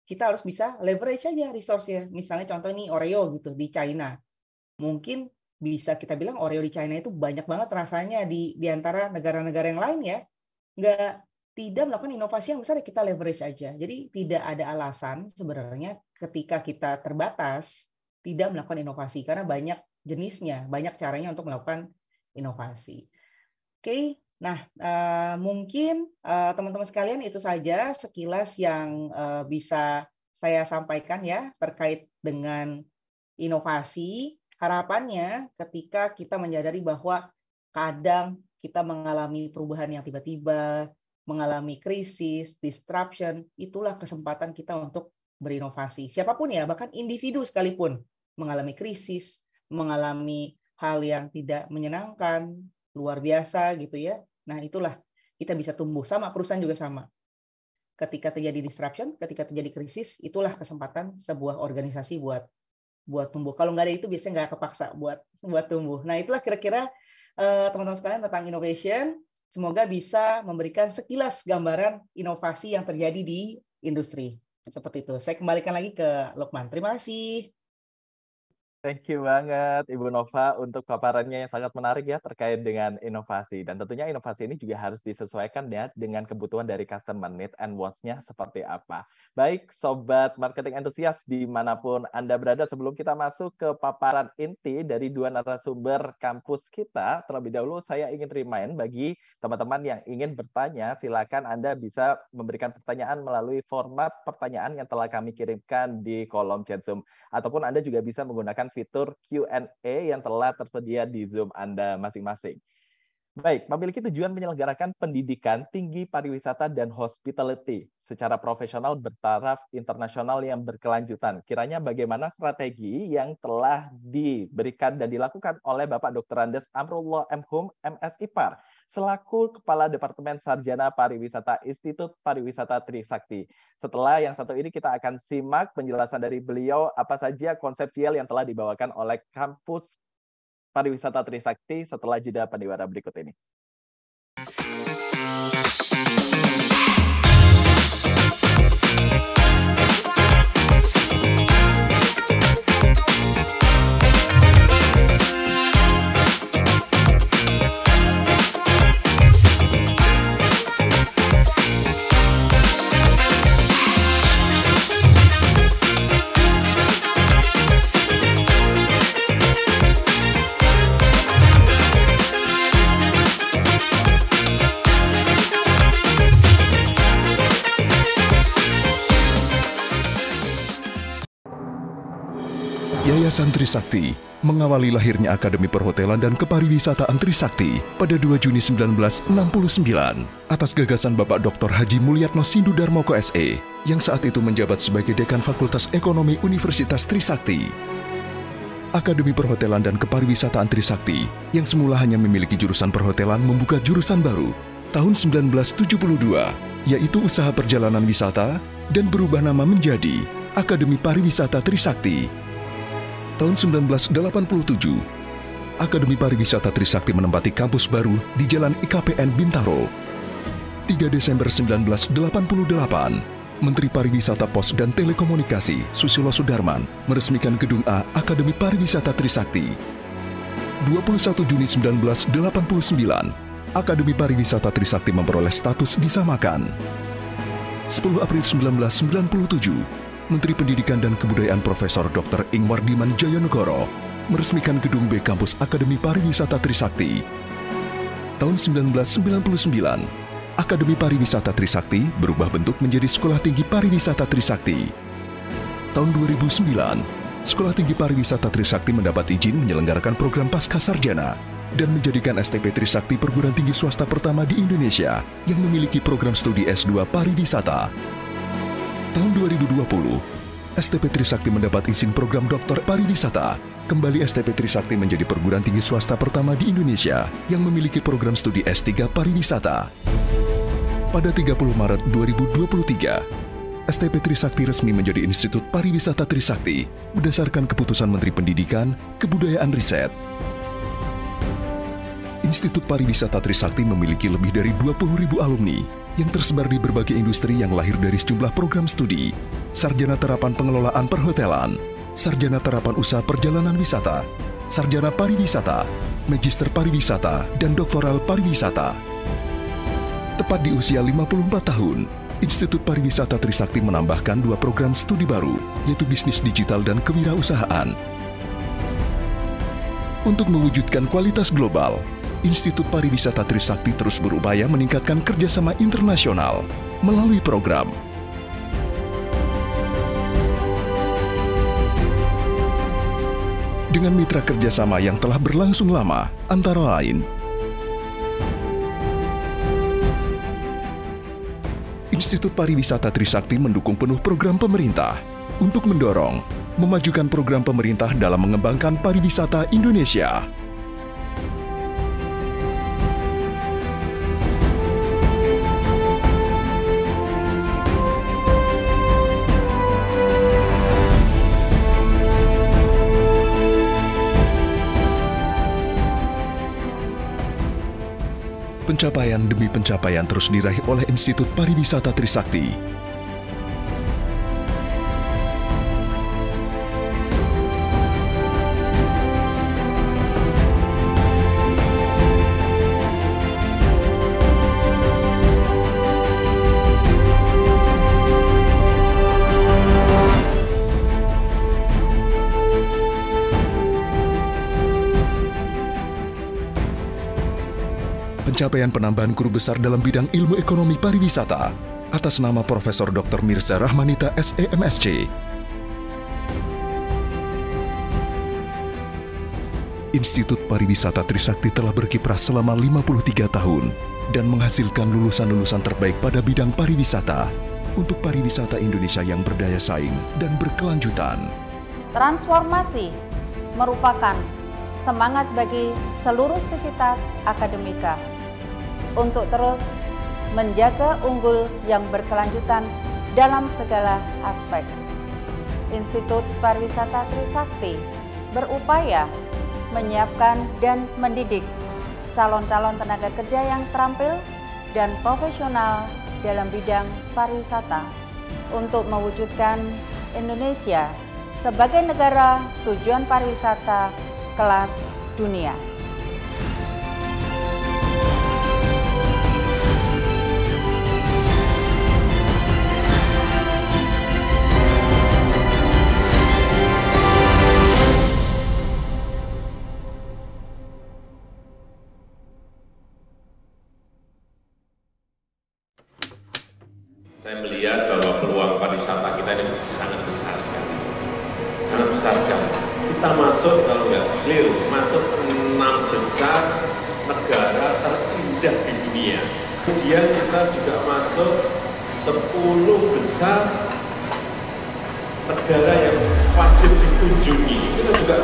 kita harus bisa leverage aja resource-nya. Misalnya contoh ini Oreo gitu di China. Mungkin bisa kita bilang Oreo di China itu banyak banget rasanya di antara negara-negara yang lain ya. Tidak melakukan inovasi yang besar, kita leverage aja. Jadi tidak ada alasan sebenarnya ketika kita terbatas tidak melakukan inovasi, karena banyak jenisnya, banyak caranya untuk melakukan inovasi. Oke, nah mungkin teman-teman sekalian itu saja sekilas yang bisa saya sampaikan ya terkait dengan inovasi. Harapannya ketika kita menyadari bahwa kadang kita mengalami perubahan yang tiba-tiba, mengalami krisis, disruption, itulah kesempatan kita untuk berinovasi. Siapapun ya, bahkan individu sekalipun mengalami krisis, mengalami hal yang tidak menyenangkan, luar biasa gitu ya. Nah, itulah kita bisa tumbuh. Sama, perusahaan juga sama. Ketika terjadi disruption, ketika terjadi krisis, itulah kesempatan sebuah organisasi buat tumbuh. Kalau nggak ada itu biasanya nggak kepaksa buat tumbuh. Nah, itulah kira-kira teman-teman sekalian tentang innovation. Semoga bisa memberikan sekilas gambaran inovasi yang terjadi di industri. Seperti itu. Saya kembalikan lagi ke Lukman. Terima kasih. Thank you banget Ibu Nova untuk paparannya yang sangat menarik ya terkait dengan inovasi. Dan tentunya inovasi ini juga harus disesuaikan ya dengan kebutuhan dari customer need and wants-nya seperti apa. Baik Sobat Marketing Entusias dimanapun Anda berada, sebelum kita masuk ke paparan inti dari dua narasumber kampus kita, terlebih dahulu saya ingin remind bagi teman-teman yang ingin bertanya, silakan Anda bisa memberikan pertanyaan melalui format pertanyaan yang telah kami kirimkan di kolom chat Zoom. Ataupun Anda juga bisa menggunakan fitur Q&A yang telah tersedia di Zoom Anda masing-masing. Baik, memiliki tujuan menyelenggarakan pendidikan tinggi pariwisata dan hospitality secara profesional bertaraf internasional yang berkelanjutan. Kiranya bagaimana strategi yang telah diberikan dan dilakukan oleh Bapak Dr. Andes Amrullah M.Hum, MS.IPAR, selaku Kepala Departemen Sarjana Pariwisata Institut Pariwisata Trisakti. Setelah yang satu ini kita akan simak penjelasan dari beliau apa saja konseptual yang telah dibawakan oleh kampus Pariwisata Trisakti setelah jeda pariwara berikut ini. Yayasan Trisakti mengawali lahirnya Akademi Perhotelan dan Kepariwisataan Trisakti pada 2 Juni 1969 atas gagasan Bapak Dr. Haji Mulyatno Sindu Darmoko SE yang saat itu menjabat sebagai Dekan Fakultas Ekonomi Universitas Trisakti. Akademi Perhotelan dan Kepariwisataan Trisakti yang semula hanya memiliki jurusan perhotelan membuka jurusan baru tahun 1972, yaitu Usaha Perjalanan Wisata, dan berubah nama menjadi Akademi Pariwisata Trisakti. Tahun 1987, Akademi Pariwisata Trisakti menempati kampus baru di Jalan IKPN Bintaro. 3 Desember 1988, Menteri Pariwisata Pos dan Telekomunikasi Susilo Sudarman meresmikan Gedung A Akademi Pariwisata Trisakti. 21 Juni 1989, Akademi Pariwisata Trisakti memperoleh status disamakan. 10 April 1997, Menteri Pendidikan dan Kebudayaan Profesor Dr. Ingwar Diman Jayanegoro meresmikan Gedung B Kampus Akademi Pariwisata Trisakti. Tahun 1999, Akademi Pariwisata Trisakti berubah bentuk menjadi Sekolah Tinggi Pariwisata Trisakti. Tahun 2009, Sekolah Tinggi Pariwisata Trisakti mendapat izin menyelenggarakan program Pascasarjana dan menjadikan STP Trisakti perguruan tinggi swasta pertama di Indonesia yang memiliki program studi S2 Pariwisata. tahun 2020, STP Trisakti mendapat izin program Doktor Pariwisata. Kembali STP Trisakti menjadi perguruan tinggi swasta pertama di Indonesia yang memiliki program studi S3 Pariwisata. Pada 30 Maret 2023, STP Trisakti resmi menjadi Institut Pariwisata Trisakti berdasarkan keputusan Menteri Pendidikan, Kebudayaan Riset. Institut Pariwisata Trisakti memiliki lebih dari 20.000 alumni yang tersebar di berbagai industri yang lahir dari sejumlah program studi, sarjana terapan pengelolaan perhotelan, sarjana terapan usaha perjalanan wisata, sarjana pariwisata, magister pariwisata, dan doktoral pariwisata. Tepat di usia 54 tahun, Institut Pariwisata Trisakti menambahkan 2 program studi baru, yaitu bisnis digital dan kewirausahaan. Untuk mewujudkan kualitas global, Institut Pariwisata Trisakti terus berupaya meningkatkan kerjasama internasional melalui program dengan mitra kerjasama yang telah berlangsung lama, antara lain Institut Pariwisata Trisakti mendukung penuh program pemerintah untuk mendorong, memajukan program pemerintah dalam mengembangkan pariwisata Indonesia. Pencapaian demi pencapaian terus diraih oleh Institut Pariwisata Trisakti. Pencapaian penambahan guru besar dalam bidang ilmu ekonomi pariwisata atas nama Profesor Dr. Mirza Rahmanita SEMSC. Institut Pariwisata Trisakti telah berkiprah selama 53 tahun dan menghasilkan lulusan-lulusan terbaik pada bidang pariwisata untuk pariwisata Indonesia yang berdaya saing dan berkelanjutan. Transformasi merupakan semangat bagi seluruh sivitas akademika untuk terus menjaga unggul yang berkelanjutan dalam segala aspek. Institut Pariwisata Trisakti berupaya menyiapkan dan mendidik calon-calon tenaga kerja yang terampil dan profesional dalam bidang pariwisata untuk mewujudkan Indonesia sebagai negara tujuan pariwisata kelas dunia. Saya melihat bahwa peluang pariwisata kita ini sangat besar sekali. Sangat besar sekali. Kita masuk, kalau nggak keliru, masuk 6 besar negara terindah di dunia. Kemudian kita juga masuk 10 besar negara yang wajib dikunjungi. Itu juga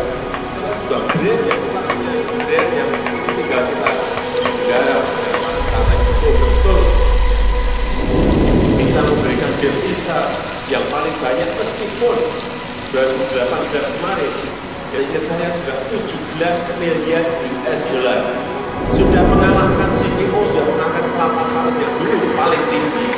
sebuah brand yang kita punya, brand yang tinggal kita negara pariwisata itu betul bisa memberikan devisa yang paling banyak meskipun 2018 kemarin gajinya saya juga 17 miliar US dollar, sudah mengalahkan CPO, sudah mengalahkan kelapa sawit yang dulu paling tinggi.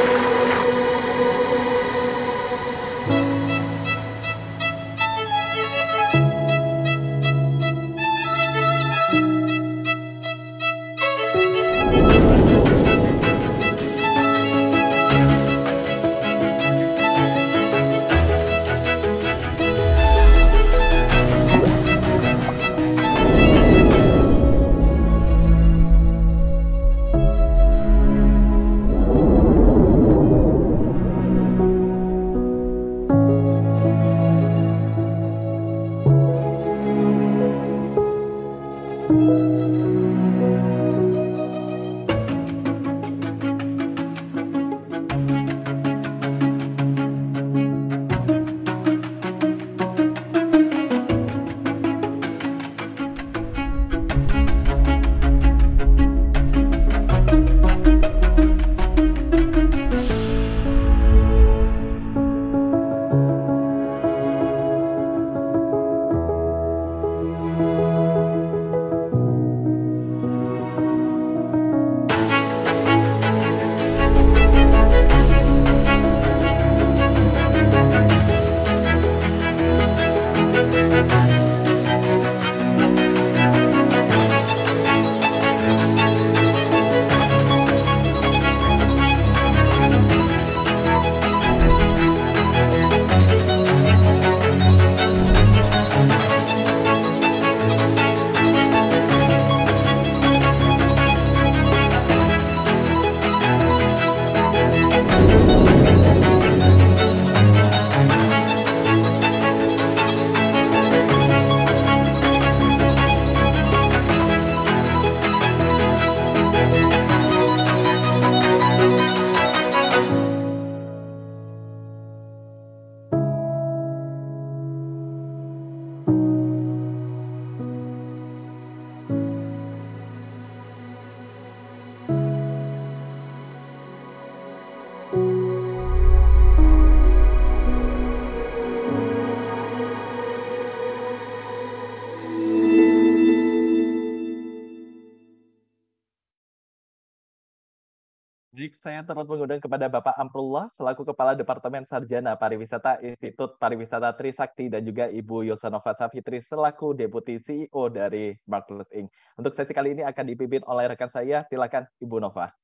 Baik, saya turut mengundang kepada Bapak Amrullah selaku Kepala Departemen Sarjana Pariwisata Institut Pariwisata Trisakti dan juga Ibu Yosanova Safitri selaku Deputi CEO dari Marvelous Inc. Untuk sesi kali ini akan dipimpin oleh rekan saya. Silakan Ibu Nova.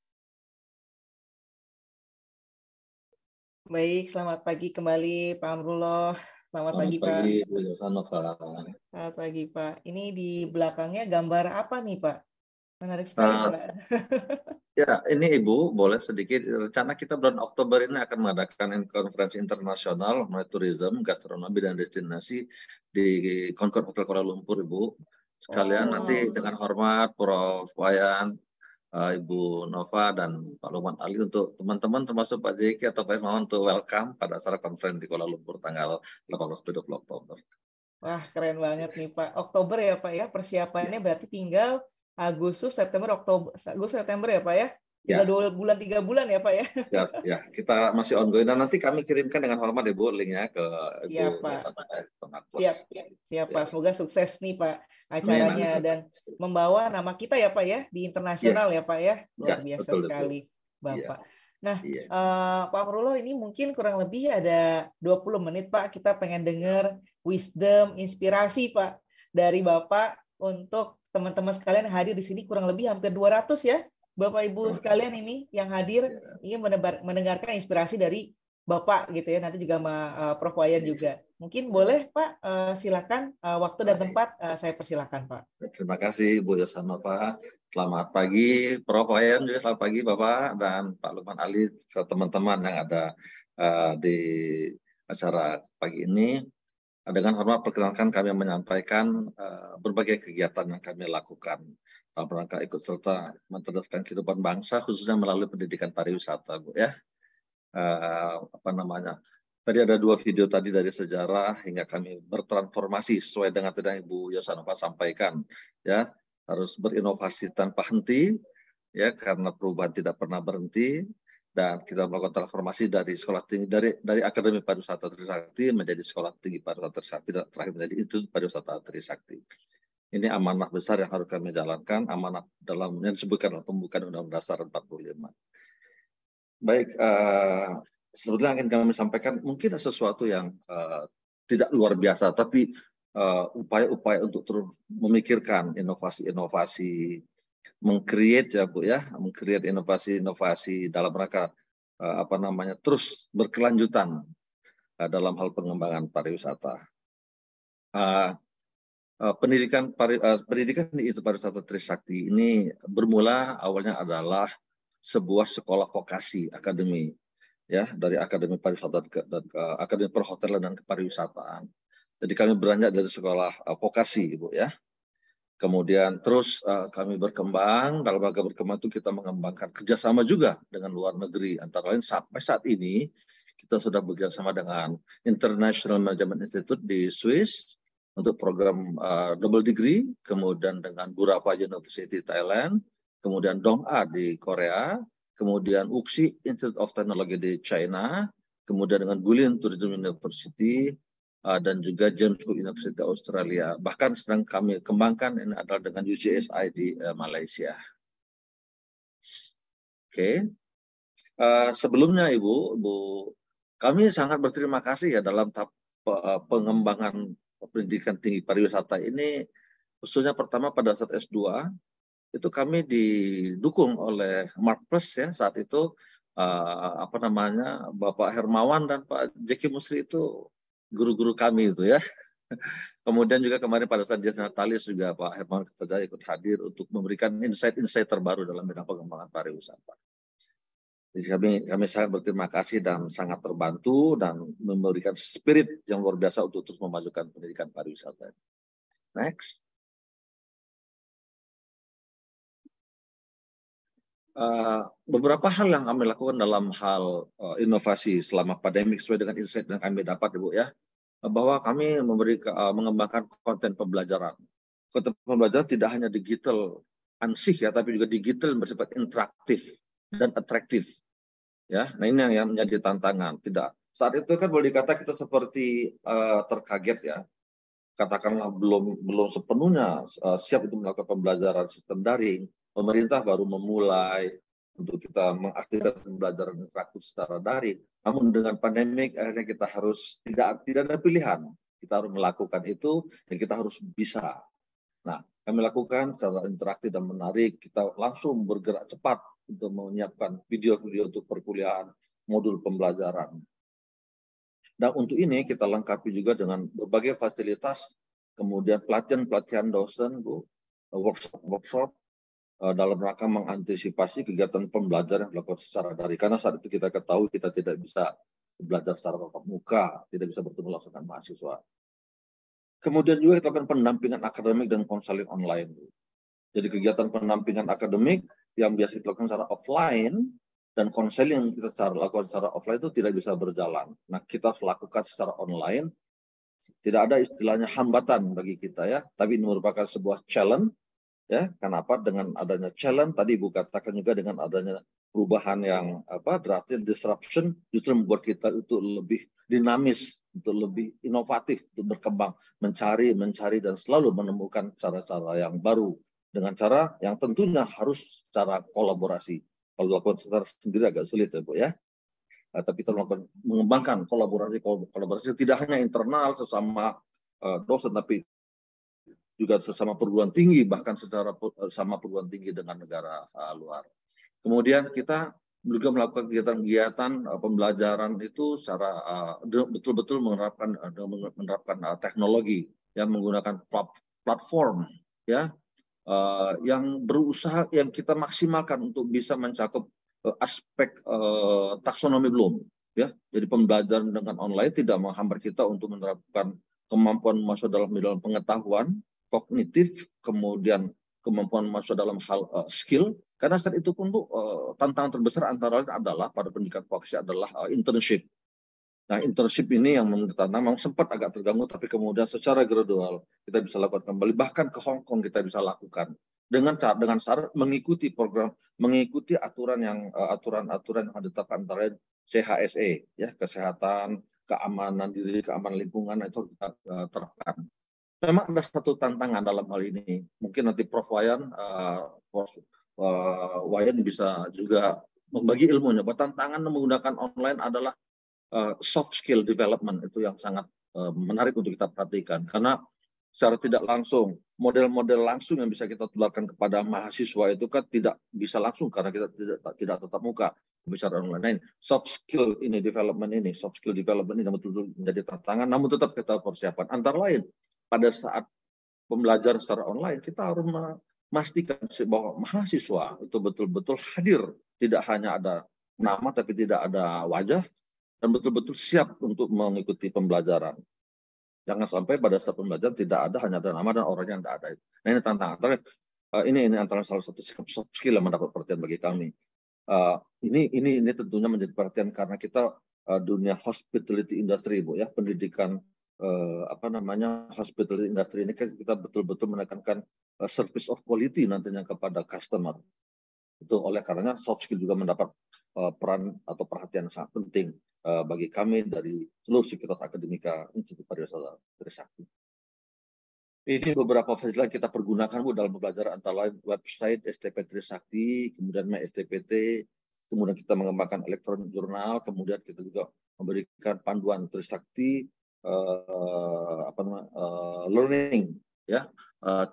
Baik, selamat pagi kembali Pak Amrullah. Selamat pagi Pak. Selamat pagi Bu Yosanova. Selamat pagi Pak. Ini di belakangnya gambar apa nih Pak? Menarik sekali Pak. Ya, ini Ibu boleh sedikit, rencana kita bulan Oktober ini akan mengadakan konferensi internasional mengenai tourism, gastronomi, dan destinasi di Concord Hotel Kuala Lumpur, Ibu. Sekalian nanti dengan hormat Prof. Wayan, Ibu Nova, dan Pak Lukman Ali untuk teman-teman termasuk Pak Jeki atau Pak Imawan untuk welcome pada acara konferensi di Kuala Lumpur tanggal 18-20 Oktober. Wah, keren banget nih Pak. Oktober ya Pak ya, persiapannya berarti tinggal Agustus, September, Oktober, Agustus, September ya Pak ya? Tinggal 2 bulan, 3 bulan ya Pak ya? Siap, ya. Kita masih ongoing dan nanti kami kirimkan dengan hormat Ibu linknya ke Siap, Ibu. Pak. Siap Pak. Semoga sukses nih Pak acaranya dan membawa nama kita ya Pak ya di internasional ya Pak ya. Luar biasa sekali Bapak. Nah, Pak Amrullah, ini mungkin kurang lebih ada 20 menit Pak. Kita pengen dengar wisdom, inspirasi Pak dari Bapak untuk teman-teman sekalian hadir di sini, kurang lebih hampir 200 ya, Bapak Ibu sekalian ini yang hadir ingin mendengarkan inspirasi dari Bapak gitu ya. Nanti juga sama Prof. Wayan juga. Mungkin boleh Pak, silakan waktu dan tempat saya persilakan Pak. Terima kasih Bu Yosanova. Selamat pagi Prof. Wayan, juga selamat pagi Bapak dan Pak Lukman Ali serta teman-teman yang ada di acara pagi ini. Dengan hormat perkenalkan kami menyampaikan berbagai kegiatan yang kami lakukan dalam rangka ikut serta mencerdaskan kehidupan bangsa khususnya melalui pendidikan pariwisata, Bu ya. Tadi ada 2 video tadi dari sejarah hingga kami bertransformasi sesuai dengan tadi yang Ibu Yosanova sampaikan, ya, harus berinovasi tanpa henti, ya, karena perubahan tidak pernah berhenti. Dan kita melakukan transformasi dari sekolah tinggi dari Akademi Pariwisata Trisakti menjadi Sekolah Tinggi Pariwisata Trisakti dan terakhir menjadi Institut Pariwisata Trisakti. Ini amanah besar yang harus kami jalankan, amanah dalam yang disebutkan dalam pembukaan Undang-Undang Dasar 45. Baik, sebetulnya ingin kami sampaikan mungkin ada sesuatu yang tidak luar biasa, tapi upaya-upaya untuk terus memikirkan inovasi-inovasi, meng-create ya Bu ya, meng-create inovasi-inovasi dalam rangka terus berkelanjutan dalam hal pengembangan pariwisata. Pendidikan di Institut Pariwisata Trisakti ini bermula awalnya adalah sebuah sekolah vokasi akademi ya, dari Akademi Pariwisata dan Akademi Perhotelan dan Kepariwisataan. Jadi kami beranjak dari sekolah vokasi Ibu ya. Kemudian terus kami berkembang, dalam rangka berkembang itu kita mengembangkan kerjasama juga dengan luar negeri. Antara lain sampai saat ini kita sudah bekerjasama dengan International Management Institute di Swiss untuk program double degree, kemudian dengan Burapha University Thailand, kemudian Dong-A di Korea, kemudian UXI Institute of Technology di China, kemudian dengan Guilin Tourism University, dan juga James Cook University Australia. Bahkan sedang kami kembangkan ini adalah dengan UCSI di Malaysia. Oke. Sebelumnya Ibu, kami sangat berterima kasih ya dalam tahap pengembangan pendidikan tinggi pariwisata ini, khususnya pertama pada saat S2 itu kami didukung oleh Marvelous ya saat itu Bapak Hermawan dan Pak Jeki Musri itu guru-guru kami itu ya. Kemudian juga kemarin pada saat Jas Natalis juga Pak Hermawan Kertajaya ikut hadir untuk memberikan insight-insight terbaru dalam bidang pengembangan pariwisata. Jadi kami sangat berterima kasih dan sangat terbantu dan memberikan spirit yang luar biasa untuk terus memajukan pendidikan pariwisata. Next. Beberapa hal yang kami lakukan dalam hal inovasi selama pandemik sesuai dengan insight yang kami dapat Ibu ya, bahwa kami mengembangkan konten pembelajaran. Konten pembelajaran tidak hanya digital ansih ya, tapi juga digital yang bersifat interaktif dan atraktif. Ya, nah ini yang menjadi tantangan. Tidak saat itu kan boleh dikata kita seperti terkaget ya, katakanlah belum sepenuhnya siap untuk melakukan pembelajaran sistem daring. Pemerintah baru memulai, untuk kita mengaktifkan pembelajaran interaktif secara daring. Namun dengan pandemik akhirnya kita harus tidak ada pilihan. Kita harus melakukan itu dan kita harus bisa. Nah, kami lakukan secara interaktif dan menarik. Kita langsung bergerak cepat untuk menyiapkan video-video untuk perkuliahan, modul pembelajaran. Dan untuk ini kita lengkapi juga dengan berbagai fasilitas, kemudian pelatihan-pelatihan dosen, Bu, workshop dalam rangka mengantisipasi kegiatan pembelajaran yang dilakukan secara daring. Karena saat itu kita ketahui kita tidak bisa belajar secara tatap muka, tidak bisa bertemu langsung dengan mahasiswa. Kemudian juga kita lakukan pendampingan akademik dan konseling online. Jadi kegiatan pendampingan akademik yang biasa dilakukan secara offline dan konseling yang kita lakukan secara offline itu tidak bisa berjalan. Nah, kita harus lakukan secara online. Tidak ada istilahnya hambatan bagi kita ya, tapi ini merupakan sebuah challenge ya. Kenapa? Dengan adanya challenge tadi Ibu katakan juga dengan adanya perubahan yang drastis, disruption justru membuat kita itu lebih dinamis, untuk lebih inovatif, untuk berkembang, mencari dan selalu menemukan cara-cara yang baru dengan cara yang tentunya harus secara kolaborasi. Kalau dilakukan secara sendiri agak sulit ya Bu ya. Tapi kita mengembangkan kolaborasi tidak hanya internal sesama dosen, tapi juga sesama perguruan tinggi, bahkan sama perguruan tinggi dengan negara luar. Kemudian kita juga melakukan kegiatan-kegiatan pembelajaran itu secara betul-betul menerapkan teknologi yang menggunakan platform ya yang berusaha yang kita maksimalkan untuk bisa mencakup aspek taksonomi belum ya. Jadi pembelajaran dengan online tidak menghambat kita untuk menerapkan kemampuan mahasiswa dalam pengetahuan kognitif, kemudian kemampuan mahasiswa dalam hal skill. Karena saat itu pun Bu, tantangan terbesar antara lain adalah pada pendidikan vokasi adalah internship. Nah, internship ini yang menurut Anda memang sempat agak terganggu, tapi kemudian secara gradual kita bisa lakukan kembali. Bahkan ke Hong Kong kita bisa lakukan dengan syarat mengikuti program, mengikuti aturan yang ditetapkan antara lain CHSE, ya, kesehatan, keamanan diri, keamanan lingkungan itu kita terapkan. Memang ada satu tantangan dalam hal ini. Mungkin nanti Prof. Wayan bisa juga membagi ilmunya. Bahwa tantangan menggunakan online adalah soft skill development, itu yang sangat menarik untuk kita perhatikan. Karena secara tidak langsung, model-model langsung yang bisa kita tularkan kepada mahasiswa itu kan tidak bisa langsung karena kita tidak tatap muka bicara online. Soft skill development ini betul-betul menjadi tantangan, namun tetap kita persiapan. Antara lain, pada saat pembelajaran secara online, kita harus memastikan bahwa mahasiswa itu betul-betul hadir. Tidak hanya ada nama, tapi tidak ada wajah, dan betul-betul siap untuk mengikuti pembelajaran. Jangan sampai pada saat pembelajaran hanya ada nama dan orangnya yang tidak ada. Nah, ini tantangan. Ini antara salah satu soft skill yang mendapat perhatian bagi kami. Ini tentunya menjadi perhatian karena kita dunia hospitality industry, Bu, ya, pendidikan hospitality industry ini kan kita betul-betul menekankan service of quality nantinya kepada customer. Itu oleh karenanya soft skill juga mendapat peran atau perhatian yang sangat penting bagi kami dari seluruh sivitas akademika Institut Pariwisata Trisakti. Ini beberapa fasilitas kita pergunakan Bu dalam pembelajaran, antara lain website STP Trisakti, kemudian MySTPT, kemudian kita mengembangkan elektronik jurnal, kemudian kita juga memberikan panduan Trisakti learning ya,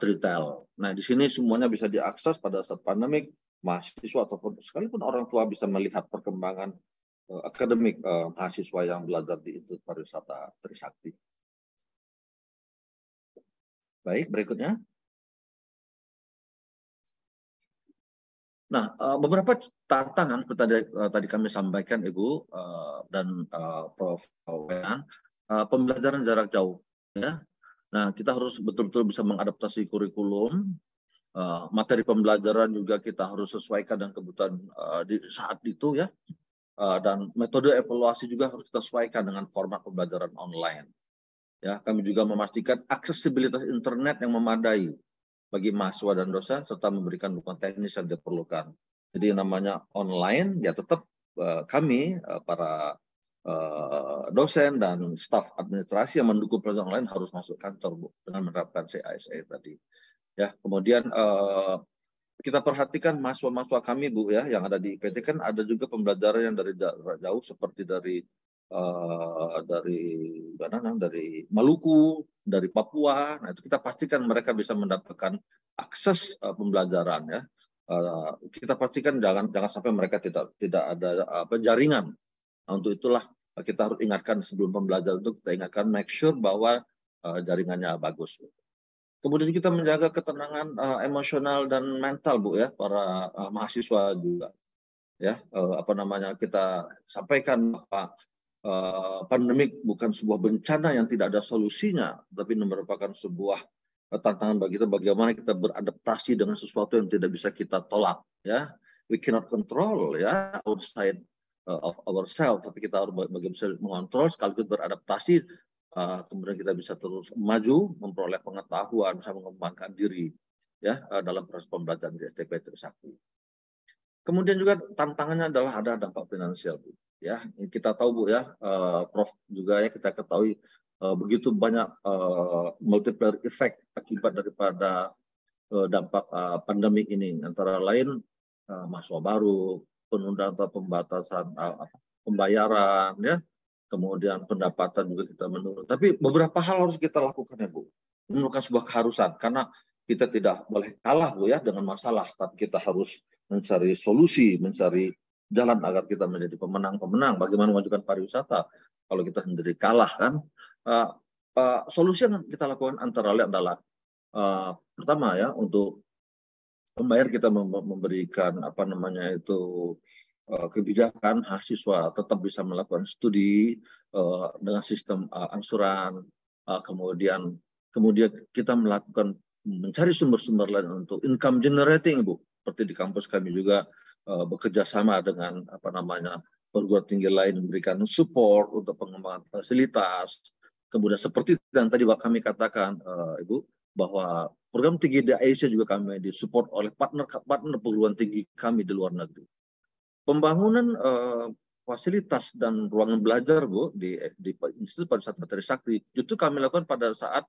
Tritel. Nah, di sini semuanya bisa diakses pada saat pandemik, mahasiswa ataupun sekalipun orang tua bisa melihat perkembangan akademik mahasiswa yang belajar di Institut Pariwisata Trisakti. Baik, berikutnya. Nah, beberapa tantangan tadi kami sampaikan Ibu dan Prof. Wayan. Pembelajaran jarak jauh, ya. Nah, kita harus betul-betul bisa mengadaptasi kurikulum, materi pembelajaran juga kita harus sesuaikan dengan kebutuhan di saat itu, ya. Dan metode evaluasi juga harus kita sesuaikan dengan format pembelajaran online. Ya, kami juga memastikan aksesibilitas internet yang memadai bagi mahasiswa dan dosen serta memberikan dukungan teknis yang diperlukan. Jadi namanya online, ya tetap kami para dosen dan staf administrasi yang mendukung pelajaran online harus masuk kantor, Bu, dengan menerapkan CHSE tadi. Ya, kemudian kita perhatikan mahasiswa-mahasiswa kami Bu ya, yang ada di IPT kan ada juga pembelajaran yang dari jauh seperti dari Maluku, dari Papua. Nah itu kita pastikan mereka bisa mendapatkan akses pembelajaran ya. Kita pastikan jangan sampai mereka tidak ada jaringan. Nah, untuk itulah kita harus ingatkan sebelum pembelajaran itu kita ingatkan make sure bahwa jaringannya bagus. Kemudian kita menjaga ketenangan emosional dan mental Bu ya para mahasiswa juga. Ya, kita sampaikan bahwa pandemik bukan sebuah bencana yang tidak ada solusinya, tapi merupakan sebuah tantangan bagi kita bagaimana kita beradaptasi dengan sesuatu yang tidak bisa kita tolak ya. We cannot control ya outside of ourselves, tapi kita harus bagaimana bisa mengontrol sekaligus beradaptasi, kemudian kita bisa terus maju memperoleh pengetahuan, bisa mengembangkan diri ya dalam proses pembelajaran di STP Trisakti. Kemudian juga tantangannya adalah ada dampak finansial Bu. Ya, kita tahu Bu ya, Prof juga ya kita ketahui begitu banyak multiplier effect akibat daripada dampak pandemik ini, antara lain mahasiswa baru, penundaan atau pembatasan pembayaran ya, kemudian pendapatan juga kita menurun. Tapi beberapa hal harus kita lakukan ya Bu. Ini bukan sebuah keharusan karena kita tidak boleh kalah Bu ya dengan masalah, tapi kita harus mencari solusi, mencari jalan agar kita menjadi pemenang-pemenang. Bagaimana memajukan pariwisata kalau kita sendiri kalah kan? Solusi yang kita lakukan antara lain adalah pertama ya untuk pembayar kita memberikan kebijakan mahasiswa tetap bisa melakukan studi dengan sistem angsuran, kemudian kita mencari sumber-sumber lain untuk income generating Bu, seperti di kampus kami juga bekerja sama dengan perguruan tinggi lain memberikan support untuk pengembangan fasilitas. Kemudian seperti yang tadi kami katakan Ibu, bahwa program tinggi di Asia juga kami disupport oleh partner perguruan tinggi kami di luar negeri. Pembangunan fasilitas dan ruangan belajar Bu di Institut Pariwisata Trisakti itu kami lakukan pada saat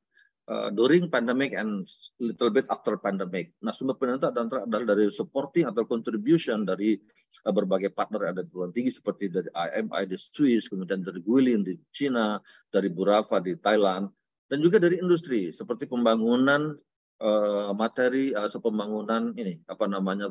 during pandemic and little bit after pandemic. Nah, sumber pendanaan itu adalah dari supporting atau contribution dari berbagai partner ada di luar tinggi seperti dari IMI di Swiss, kemudian dari Guilin di Cina, dari Burafa di Thailand, dan juga dari industri seperti pembangunan materi pembangunan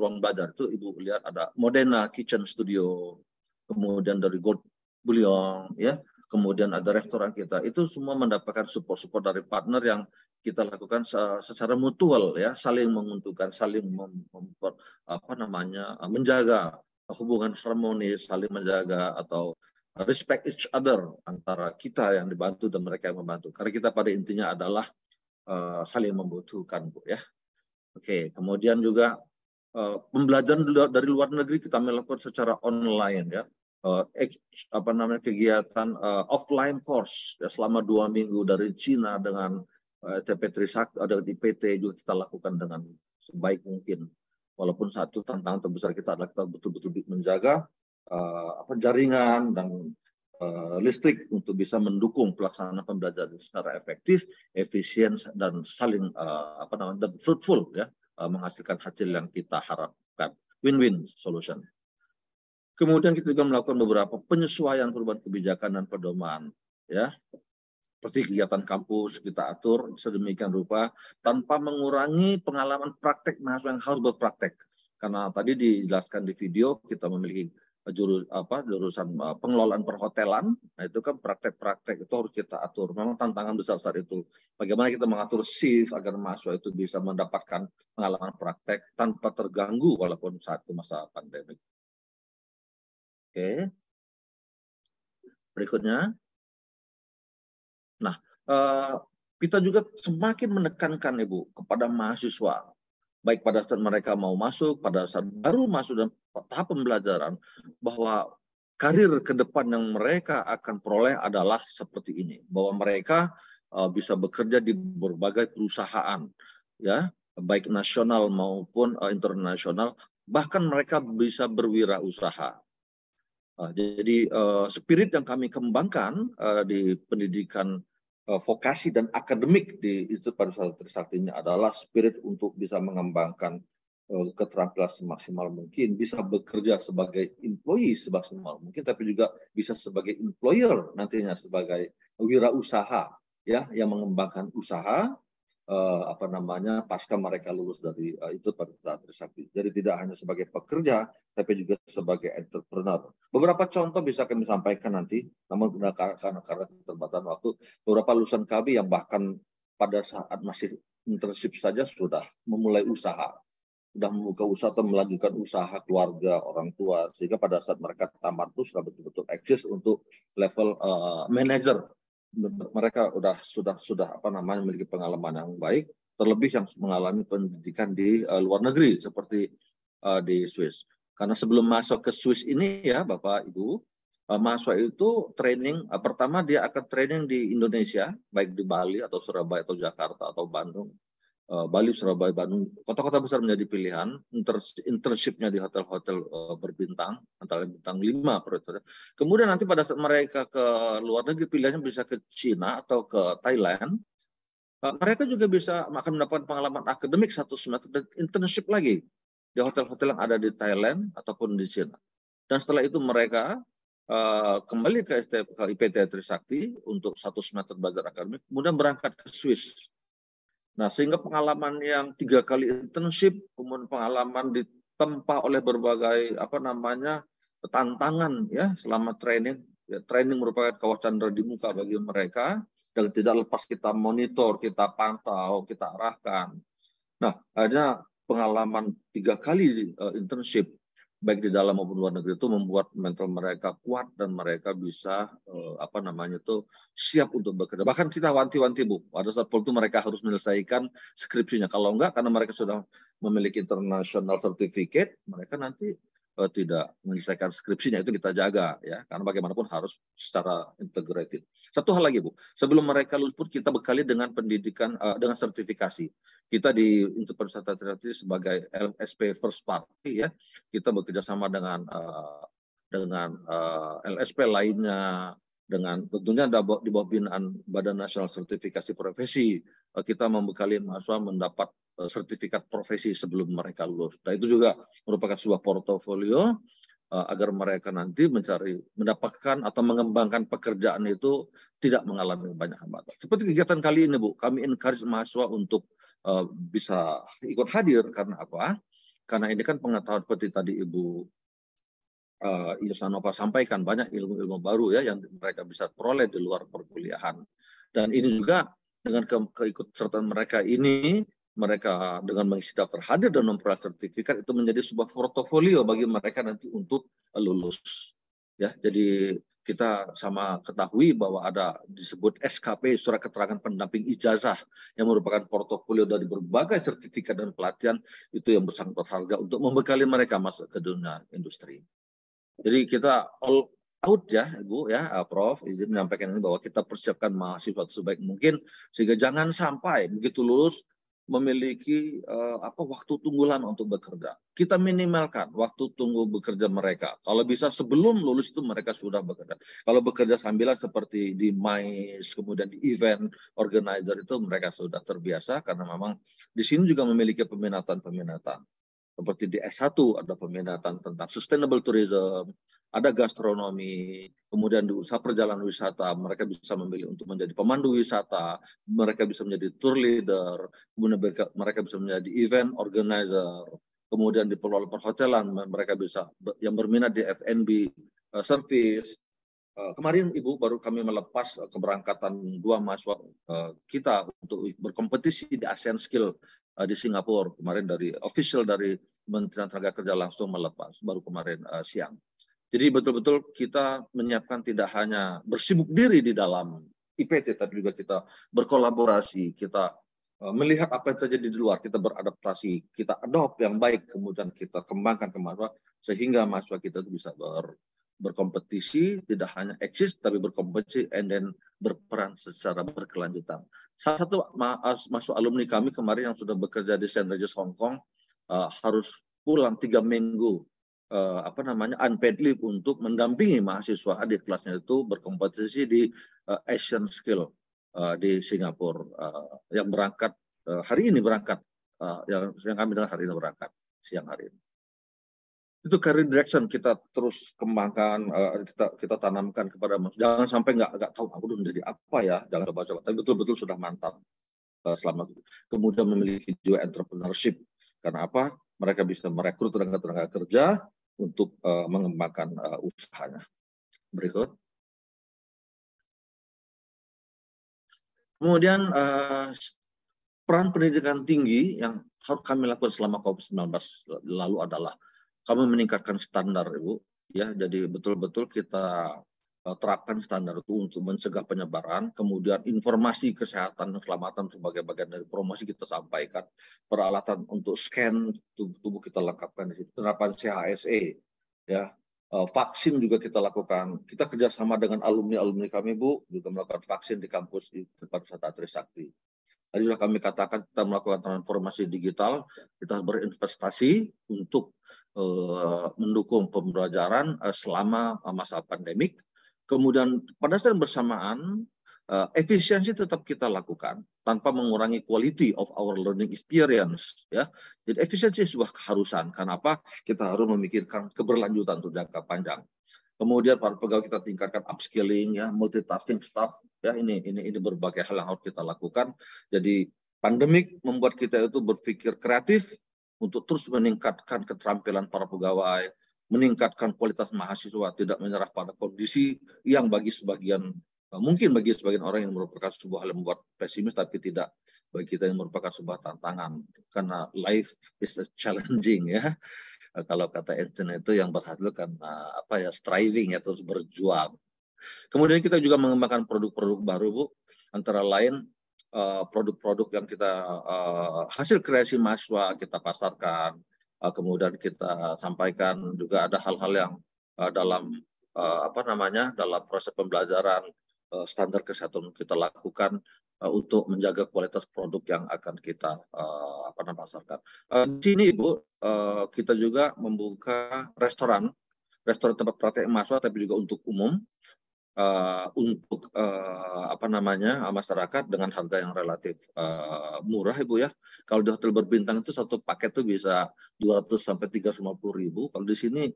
ruang belajar itu Ibu lihat ada Modena Kitchen Studio, kemudian dari Gold Bullion ya, kemudian ada restoran kita, itu semua mendapatkan support dari partner yang kita lakukan secara mutual ya, saling menguntungkan, saling menjaga hubungan harmonis, saling menjaga atau respect each other antara kita yang dibantu dan mereka yang membantu. Karena kita pada intinya adalah saling membutuhkan Bu ya. Oke, kemudian juga pembelajaran dari luar negeri kita melakukan secara online ya. Kegiatan offline course ya, selama 2 minggu dari Cina dengan STP Trisakti ada di PT juga kita lakukan dengan sebaik mungkin. Walaupun satu tantangan terbesar kita adalah kita betul-betul menjaga jaringan dan listrik untuk bisa mendukung pelaksanaan pembelajaran secara efektif, efisien dan saling dan fruitful ya, menghasilkan hasil yang kita harapkan, win-win solution. Kemudian kita juga melakukan beberapa penyesuaian perubahan kebijakan dan pedoman ya, seperti kegiatan kampus kita atur sedemikian rupa tanpa mengurangi pengalaman praktek mahasiswa yang harus berpraktek. Karena tadi dijelaskan di video kita memiliki jurusan pengelolaan perhotelan, nah itu kan praktek-praktek itu harus kita atur. Memang tantangan besar saat itu. Bagaimana kita mengatur shift agar mahasiswa itu bisa mendapatkan pengalaman praktek tanpa terganggu walaupun saat itu masa pandemi. Oke. Berikutnya. Nah, kita juga semakin menekankan Ibu kepada mahasiswa, baik pada saat mereka mau masuk, pada saat baru masuk dan tahap pembelajaran, bahwa karir ke depan yang mereka akan peroleh adalah seperti ini, bahwa mereka bisa bekerja di berbagai perusahaan, ya, baik nasional maupun internasional, bahkan mereka bisa berwirausaha. Jadi spirit yang kami kembangkan di pendidikan vokasi dan akademik di Institut Pariwisata Trisakti ini adalah spirit untuk bisa mengembangkan keterampilan semaksimal mungkin, bisa bekerja sebagai employee semaksimal mungkin, tapi juga bisa sebagai employer nantinya, sebagai wirausaha ya yang mengembangkan usaha pasca mereka lulus dari itu pada Trisakti. Jadi tidak hanya sebagai pekerja, tapi juga sebagai entrepreneur. Beberapa contoh bisa kami sampaikan nanti, namun karena keterbatasan waktu, beberapa lulusan kami yang bahkan pada saat masih internship saja sudah memulai usaha, sudah membuka usaha atau melanjutkan usaha keluarga, orang tua, sehingga pada saat mereka tamat itu sudah betul-betul eksis untuk level manager. Mereka sudah memiliki pengalaman yang baik, terlebih yang mengalami pendidikan di luar negeri seperti di Swiss. Karena sebelum masuk ke Swiss ini ya Bapak Ibu, mahasiswa itu training pertama dia akan training di Indonesia, baik di Bali atau Surabaya atau Jakarta atau Bandung. Bali, Surabaya, Bandung, kota-kota besar menjadi pilihan. Internshipnya di hotel-hotel berbintang, antara bintang 5 per hotel. Kemudian nanti pada saat mereka ke luar negeri, pilihannya bisa ke Cina atau ke Thailand. Mereka juga bisa akan mendapatkan pengalaman akademik 1 semester dan internship lagi di hotel-hotel yang ada di Thailand ataupun di Cina. Dan setelah itu mereka kembali ke IPT Trisakti untuk 1 semester belajar akademik, kemudian berangkat ke Swiss. Nah, sehingga pengalaman yang 3 kali internship, kemudian pengalaman ditempa oleh berbagai tantangan ya selama training. Ya, training merupakan kawah candra di muka bagi mereka dan tidak lepas kita monitor, kita pantau, kita arahkan. Nah, ada pengalaman 3 kali internship baik di dalam maupun luar negeri itu membuat mental mereka kuat dan mereka bisa siap untuk bekerja. Bahkan kita wanti-wanti Bu, pada saat itu mereka harus menyelesaikan skripsinya. Kalau enggak, karena mereka sudah memiliki international certificate, mereka nanti tidak menyelesaikan skripsinya, itu kita jaga ya, karena bagaimanapun harus secara integrated. Satu hal lagi Bu, sebelum mereka lulus pun kita bekali dengan pendidikan dengan sertifikasi. Kita di Universitas Trisakti sebagai LSP First Party ya, kita bekerja sama dengan LSP lainnya, dengan tentunya di bawah binaan Badan Nasional Sertifikasi Profesi, kita membekali mahasiswa mendapat sertifikat profesi sebelum mereka lulus. Nah, itu juga merupakan sebuah portofolio agar mereka nanti mendapatkan atau mengembangkan pekerjaan itu tidak mengalami banyak hambatan. Seperti kegiatan kali ini Bu, kami encourage mahasiswa untuk bisa ikut hadir. Karena apa? Karena ini kan pengetahuan seperti tadi Ibu Ilsanova sampaikan, banyak ilmu-ilmu baru ya yang mereka bisa peroleh di luar perkuliahan. Dan ini juga dengan keikutsertaan mereka ini, mereka dengan mengisi daftar hadir dan memperoleh sertifikat itu menjadi sebuah portofolio bagi mereka nanti untuk lulus. Ya, jadi kita sama ketahui bahwa ada disebut SKP, surat keterangan pendamping ijazah, yang merupakan portofolio dari berbagai sertifikat dan pelatihan itu yang sangat berharga untuk membekali mereka masuk ke dunia industri. Jadi kita all out ya Ibu ya Prof, izin menyampaikan ini bahwa kita persiapkan mahasiswa sebaik mungkin sehingga jangan sampai begitu lulus memiliki waktu tunggu lama untuk bekerja. Kita minimalkan waktu tunggu bekerja mereka. Kalau bisa sebelum lulus itu mereka sudah bekerja. Kalau bekerja sambilan seperti di MICE, kemudian di event organizer itu mereka sudah terbiasa karena memang di sini juga memiliki peminatan-peminatan. Seperti di S1 ada peminatan tentang sustainable tourism, ada gastronomi, kemudian di usaha perjalanan wisata, mereka bisa memilih untuk menjadi pemandu wisata, mereka bisa menjadi tour leader, kemudian mereka bisa menjadi event organizer, kemudian di pengelola perhotelan, mereka bisa yang berminat di F&B service. Kemarin Ibu baru kami melepas keberangkatan 2 mahasiswa kita untuk berkompetisi di ASEAN Skill di Singapura. Kemarin dari official dari Kementerian Tenaga Kerja langsung melepas, baru kemarin siang. Jadi betul-betul kita menyiapkan tidak hanya bersibuk diri di dalam IPT, tapi juga kita berkolaborasi, kita melihat apa yang terjadi di luar, kita beradaptasi, kita adopt yang baik, kemudian kita kembangkan ke mahasiswa, sehingga mahasiswa kita bisa berkompetisi, tidak hanya eksis, tapi berkompetisi, and then berperan secara berkelanjutan. Salah satu mahasiswa alumni kami kemarin yang sudah bekerja di St. Regis Hong Kong, harus pulang 3 minggu unpaid leave untuk mendampingi mahasiswa adik kelasnya itu berkompetisi di Asian Skill di Singapura yang berangkat hari ini berangkat yang kami dengar hari ini berangkat. siang hari ini. Itu career direction kita terus kembangkan, kita tanamkan kepada jangan sampai nggak tahu aku udah menjadi apa ya, jangan coba-coba, tapi betul-betul sudah mantap selama itu. Kemudian memiliki jiwa entrepreneurship, karena apa? Mereka bisa merekrut tenaga kerja untuk mengembangkan usahanya. Berikut. Kemudian peran pendidikan tinggi yang harus kami lakukan selama COVID-19 lalu adalah kami meningkatkan standar, Ibu. Ya, jadi betul-betul kita terapkan standar itu untuk mencegah penyebaran. Kemudian informasi kesehatan dan keselamatan sebagai bagian dari promosi kita sampaikan. Peralatan untuk scan tubuh kita lengkapkan di situ. Penerapan CHSE, ya. Vaksin juga kita lakukan. Kita kerjasama dengan alumni kami, Bu, juga melakukan vaksin di kampus di Pariwisata Trisakti. Tadi sudah kami katakan kita melakukan transformasi digital, kita berinvestasi untuk mendukung pembelajaran selama masa pandemik. Kemudian pada saat bersamaan efisiensi tetap kita lakukan tanpa mengurangi quality of our learning experience, ya. Jadi efisiensi sebuah keharusan. Kenapa? Kita harus memikirkan keberlanjutan untuk jangka panjang. Kemudian para pegawai kita tingkatkan upskilling, ya, multitasking staff, ya, ini berbagai hal yang harus kita lakukan. Jadi pandemik membuat kita itu berpikir kreatif untuk terus meningkatkan keterampilan para pegawai, meningkatkan kualitas mahasiswa, tidak menyerah pada kondisi yang mungkin bagi sebagian orang yang merupakan sebuah hal yang membuat pesimis, tapi tidak bagi kita yang merupakan sebuah tantangan. Karena life is challenging, ya. Kalau kata Einstein itu yang berhasil karena striving, ya, terus berjuang. Kemudian kita juga mengembangkan produk-produk baru, Bu, antara lain produk-produk yang kita hasil kreasi mahasiswa kita pasarkan, kemudian kita sampaikan juga ada hal-hal yang dalam dalam proses pembelajaran standar kesehatan kita lakukan untuk menjaga kualitas produk yang akan kita pasarkan. Di sini, Ibu, kita juga membuka restoran tempat praktek mahasiswa, tapi juga untuk umum. Untuk masyarakat dengan harga yang relatif murah, Ibu, ya. Kalau di hotel berbintang itu satu paket itu bisa 200 sampai 350.000. Kalau di sini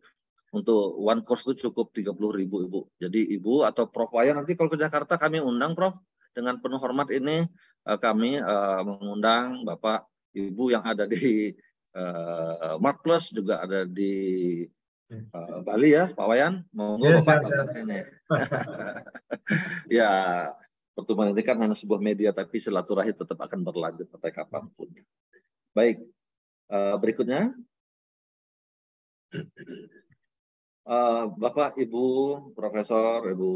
untuk one course itu cukup 30.000, Ibu. Jadi Ibu atau Prof Wayan nanti kalau ke Jakarta kami undang, Prof. Dengan penuh hormat ini kami mengundang Bapak Ibu yang ada di Mark+ juga ada di Bali, ya, Pak Wayan, monggo, ya, Bapak ini. Ya, pertemuan ini kan hanya sebuah media, tapi silaturahmi tetap akan berlanjut sampai kapanpun. Baik, berikutnya, Bapak, Ibu, Profesor, Ibu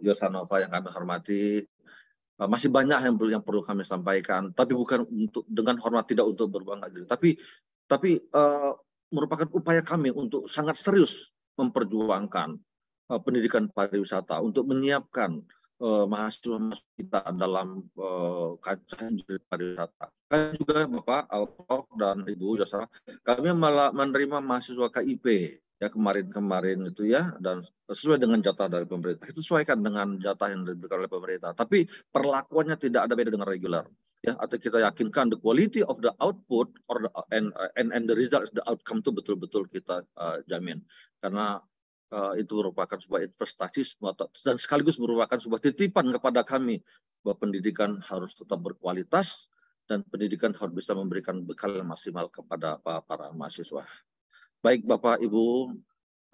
Yosanova yang kami hormati, masih banyak yang perlu kami sampaikan, tapi bukan dengan hormat, tidak untuk berbangga diri, tapi merupakan upaya kami untuk sangat serius memperjuangkan pendidikan pariwisata untuk menyiapkan mahasiswa kita dalam kancah pariwisata. Kami juga, Bapak, Prof dan Ibu Jasa, kami malah menerima mahasiswa KIP, ya, kemarin itu, ya, dan sesuai dengan jatah dari pemerintah. Itu sesuaikan dengan jatah yang diberikan oleh pemerintah. Tapi perlakuannya tidak ada beda dengan reguler. Ya, atau kita yakinkan the quality of the output and the result, the outcome itu betul-betul kita jamin, karena itu merupakan sebuah investasi dan sekaligus merupakan sebuah titipan kepada kami bahwa pendidikan harus tetap berkualitas dan pendidikan harus bisa memberikan bekal yang maksimal kepada para mahasiswa. Baik, Bapak, Ibu,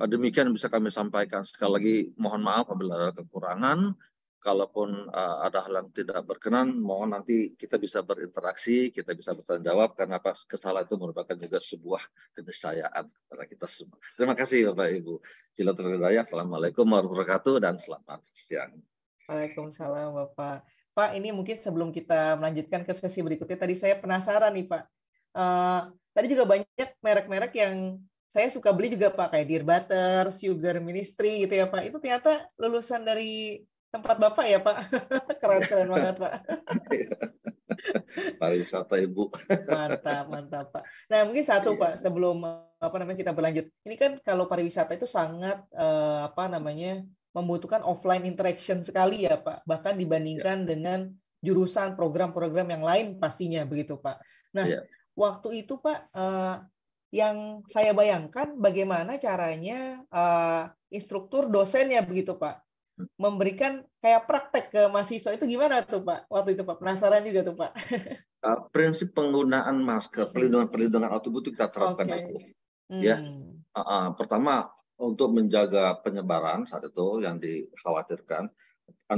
demikian yang bisa kami sampaikan. Sekali lagi mohon maaf apabila ada kekurangan. Kalaupun ada hal yang tidak berkenan, mohon nanti kita bisa berinteraksi, kita bisa bertanggung jawab, karena kesalahan itu merupakan juga sebuah keniscayaan kepada kita semua. Terima kasih, Bapak, Ibu. Assalamualaikum warahmatullahi wabarakatuh dan selamat siang. Waalaikumsalam, Bapak. Pak, ini mungkin sebelum kita melanjutkan ke sesi berikutnya, tadi saya penasaran nih, Pak. Tadi juga banyak merek-merek yang saya suka beli juga, Pak, kayak Dear Butter, Sugar Ministry gitu ya, Pak. Itu ternyata lulusan dari tempat Bapak ya, Pak. Keren-keren banget, Pak. Pariwisata, Ibu. Mantap, Pak. Nah, mungkin satu, Pak, sebelum kita berlanjut. Ini kan kalau pariwisata itu sangat membutuhkan offline interaction sekali ya, Pak. Bahkan dibandingkan dengan jurusan program-program yang lain pastinya begitu, Pak. Nah, waktu itu, Pak, yang saya bayangkan bagaimana caranya instruktur dosennya begitu Pak, memberikan kayak praktek ke mahasiswa itu gimana tuh Pak? Waktu itu Pak, penasaran juga tuh Pak. Prinsip penggunaan masker, perlindungan alat tubuh itu kita terapkan itu. Ya, pertama untuk menjaga penyebaran saat itu yang dikhawatirkan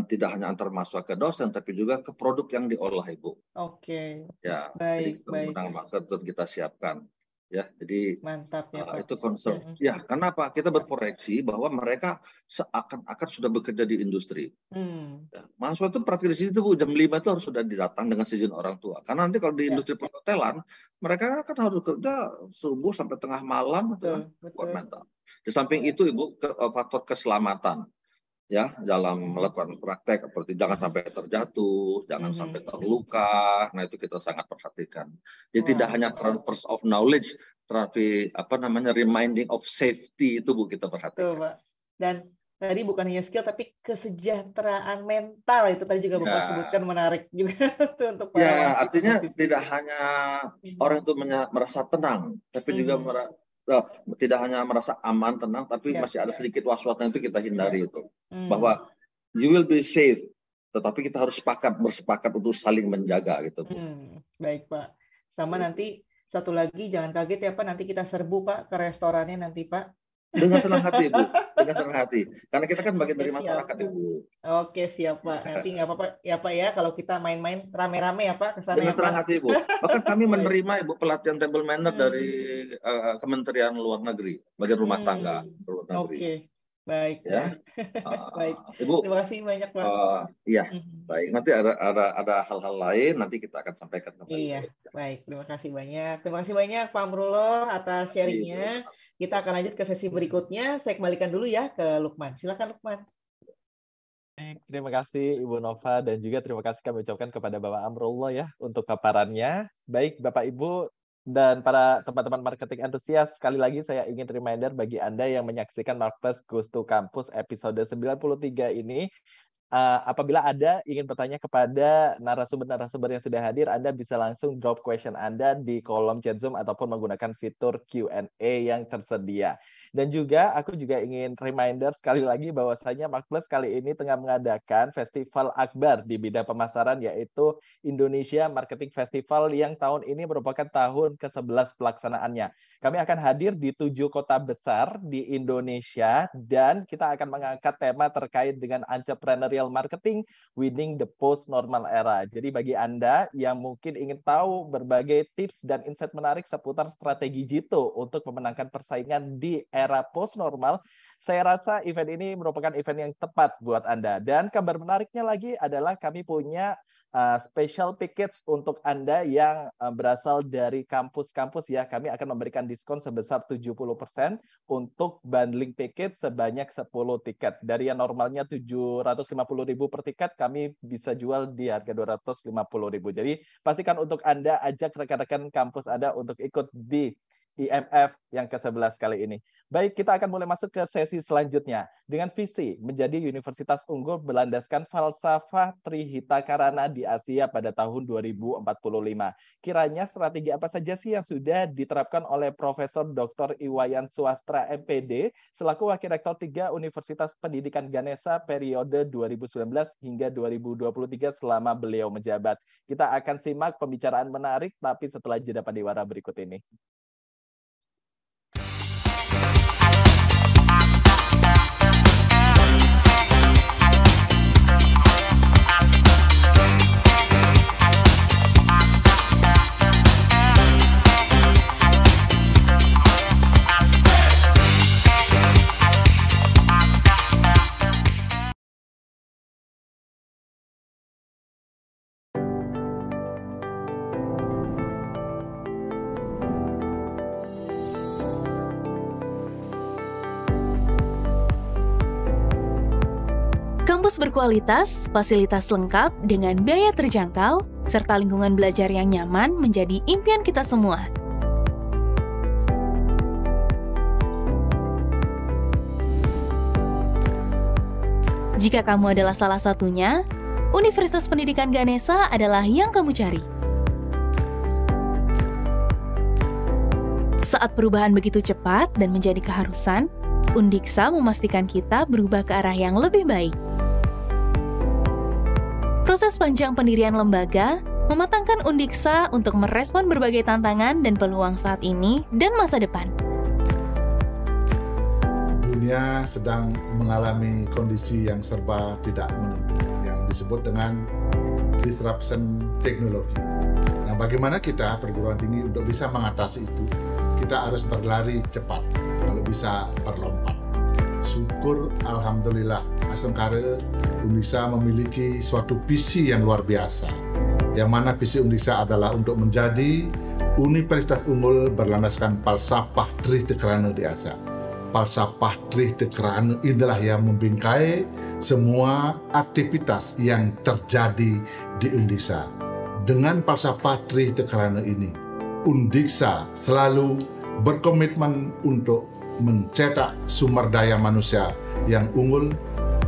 tidak hanya antar mahasiswa ke dosen, tapi juga ke produk yang diolah Ibu. Oke. Ya, baik, jadi penggunaan masker itu kita siapkan. Ya, jadi mantap ya Pak. Itu concern. Ya, kenapa? Kita berproyeksi bahwa mereka seakan-akan sudah bekerja di industri. Ya, mahasiswa itu praktik di sini tuh jam 5 itu harus sudah datang dengan izin orang tua. Karena nanti kalau di industri perhotelan, mereka kan harus kerja subuh sampai tengah malam. Betul. Di samping itu Ibu, faktor keselamatan. Ya, dalam melakukan praktek seperti jangan sampai terjatuh, jangan sampai terluka. Nah, itu kita sangat perhatikan. Jadi tidak hanya transfer of knowledge, tapi reminding of safety itu Bu kita perhatikan. Betul, Pak. Dan tadi bukan hanya skill tapi kesejahteraan mental itu tadi juga Bapak sebutkan, menarik juga untuk para ya, artinya tidak hanya orang itu merasa tenang, tapi juga tidak hanya merasa aman, tenang, tapi masih ada sedikit was-wasnya, itu kita hindari itu. Bahwa you will be safe, tetapi kita harus bersepakat untuk saling menjaga gitu. Baik Pak. Sama nanti satu lagi, jangan kaget ya Pak, nanti kita serbu Pak ke restorannya nanti Pak. Dengan senang hati, Bu. Dengan senang hati. Karena kita kan bagian dari masyarakat, Ibu. Oke, siap, Pak. Nanti nggak apa-apa ya, Pak, ya. Kalau kita main-main rame-rame ya, Pak, ke sana. Dengan senang hati, Ibu. Bahkan kami menerima, Ibu, pelatihan table manner dari Kementerian Luar Negeri, bagian rumah tangga. Oke. Baik, ya. Baik. Ibu, terima kasih banyak Pak. Iya, baik. Nanti ada hal-hal lain, nanti kita akan sampaikan kembali. Iya, baik. Terima kasih banyak. Terima kasih banyak Pak Amrullah atas sharingnya. Kita akan lanjut ke sesi berikutnya. Saya kembalikan dulu ya ke Lukman. Silakan Lukman. Terima kasih Ibu Nova dan juga terima kasih kami ucapkan kepada Bapak Amrullah ya untuk paparannya. Baik Bapak Ibu dan para teman-teman marketing antusias, sekali lagi saya ingin reminder bagi Anda yang menyaksikan Marketplace Goes to Campus episode 93 ini, apabila Anda ingin bertanya kepada narasumber-narasumber yang sudah hadir, Anda bisa langsung drop question Anda di kolom chat Zoom ataupun menggunakan fitur Q&A yang tersedia. Dan juga aku juga ingin reminder sekali lagi bahwasanya Marketplace kali ini tengah mengadakan festival akbar di bidang pemasaran, yaitu Indonesia Marketing Festival yang tahun ini merupakan tahun ke-11 pelaksanaannya. Kami akan hadir di 7 kota besar di Indonesia dan kita akan mengangkat tema terkait dengan entrepreneurial marketing winning the post-normal era. Jadi bagi Anda yang mungkin ingin tahu berbagai tips dan insight menarik seputar strategi Jito untuk memenangkan persaingan di era post-normal, saya rasa event ini merupakan event yang tepat buat Anda. Dan kabar menariknya lagi adalah kami punya special package untuk Anda yang berasal dari kampus-kampus ya. Kami akan memberikan diskon sebesar 70% untuk bundling package sebanyak 10 tiket. Dari yang normalnya 750.000 per tiket, kami bisa jual di harga 250.000. Jadi pastikan untuk Anda ajak rekan-rekan kampus Anda untuk ikut di IMF yang ke-11 kali ini. Baik, kita akan mulai masuk ke sesi selanjutnya. Dengan visi menjadi universitas unggul berlandaskan falsafah Trihita Karana di Asia pada tahun 2045. Kiranya strategi apa saja sih yang sudah diterapkan oleh Profesor Dr. Iwayan Swastra MPD selaku Wakil Rektor 3 Universitas Pendidikan Ganesha periode 2019 hingga 2023 selama beliau menjabat. Kita akan simak pembicaraan menarik tapi setelah jeda pariwara berikut ini. Kampus berkualitas, fasilitas lengkap dengan biaya terjangkau, serta lingkungan belajar yang nyaman menjadi impian kita semua. Jika kamu adalah salah satunya, Universitas Pendidikan Ganesha adalah yang kamu cari. Saat perubahan begitu cepat dan menjadi keharusan, Undiksa memastikan kita berubah ke arah yang lebih baik. Proses panjang pendirian lembaga mematangkan Undiksa untuk merespon berbagai tantangan dan peluang saat ini dan masa depan. Dunia sedang mengalami kondisi yang serba tidak menentu, yang disebut dengan disruption teknologi. Nah, bagaimana kita perguruan tinggi untuk bisa mengatasi itu? Kita harus berlari cepat, kalau bisa berlompat. Syukur, alhamdulillah, Asengkara Undiksa memiliki suatu visi yang luar biasa. Yang mana visi Undiksa adalah untuk menjadi universitas unggul berlandaskan falsafah Trih Tekerana di Asia. Falsafah Trih Tekerana inilah yang membingkai semua aktivitas yang terjadi di Undiksa. Dengan falsafah Trih Tekerana ini, Undiksa selalu berkomitmen untuk mencetak sumber daya manusia yang unggul,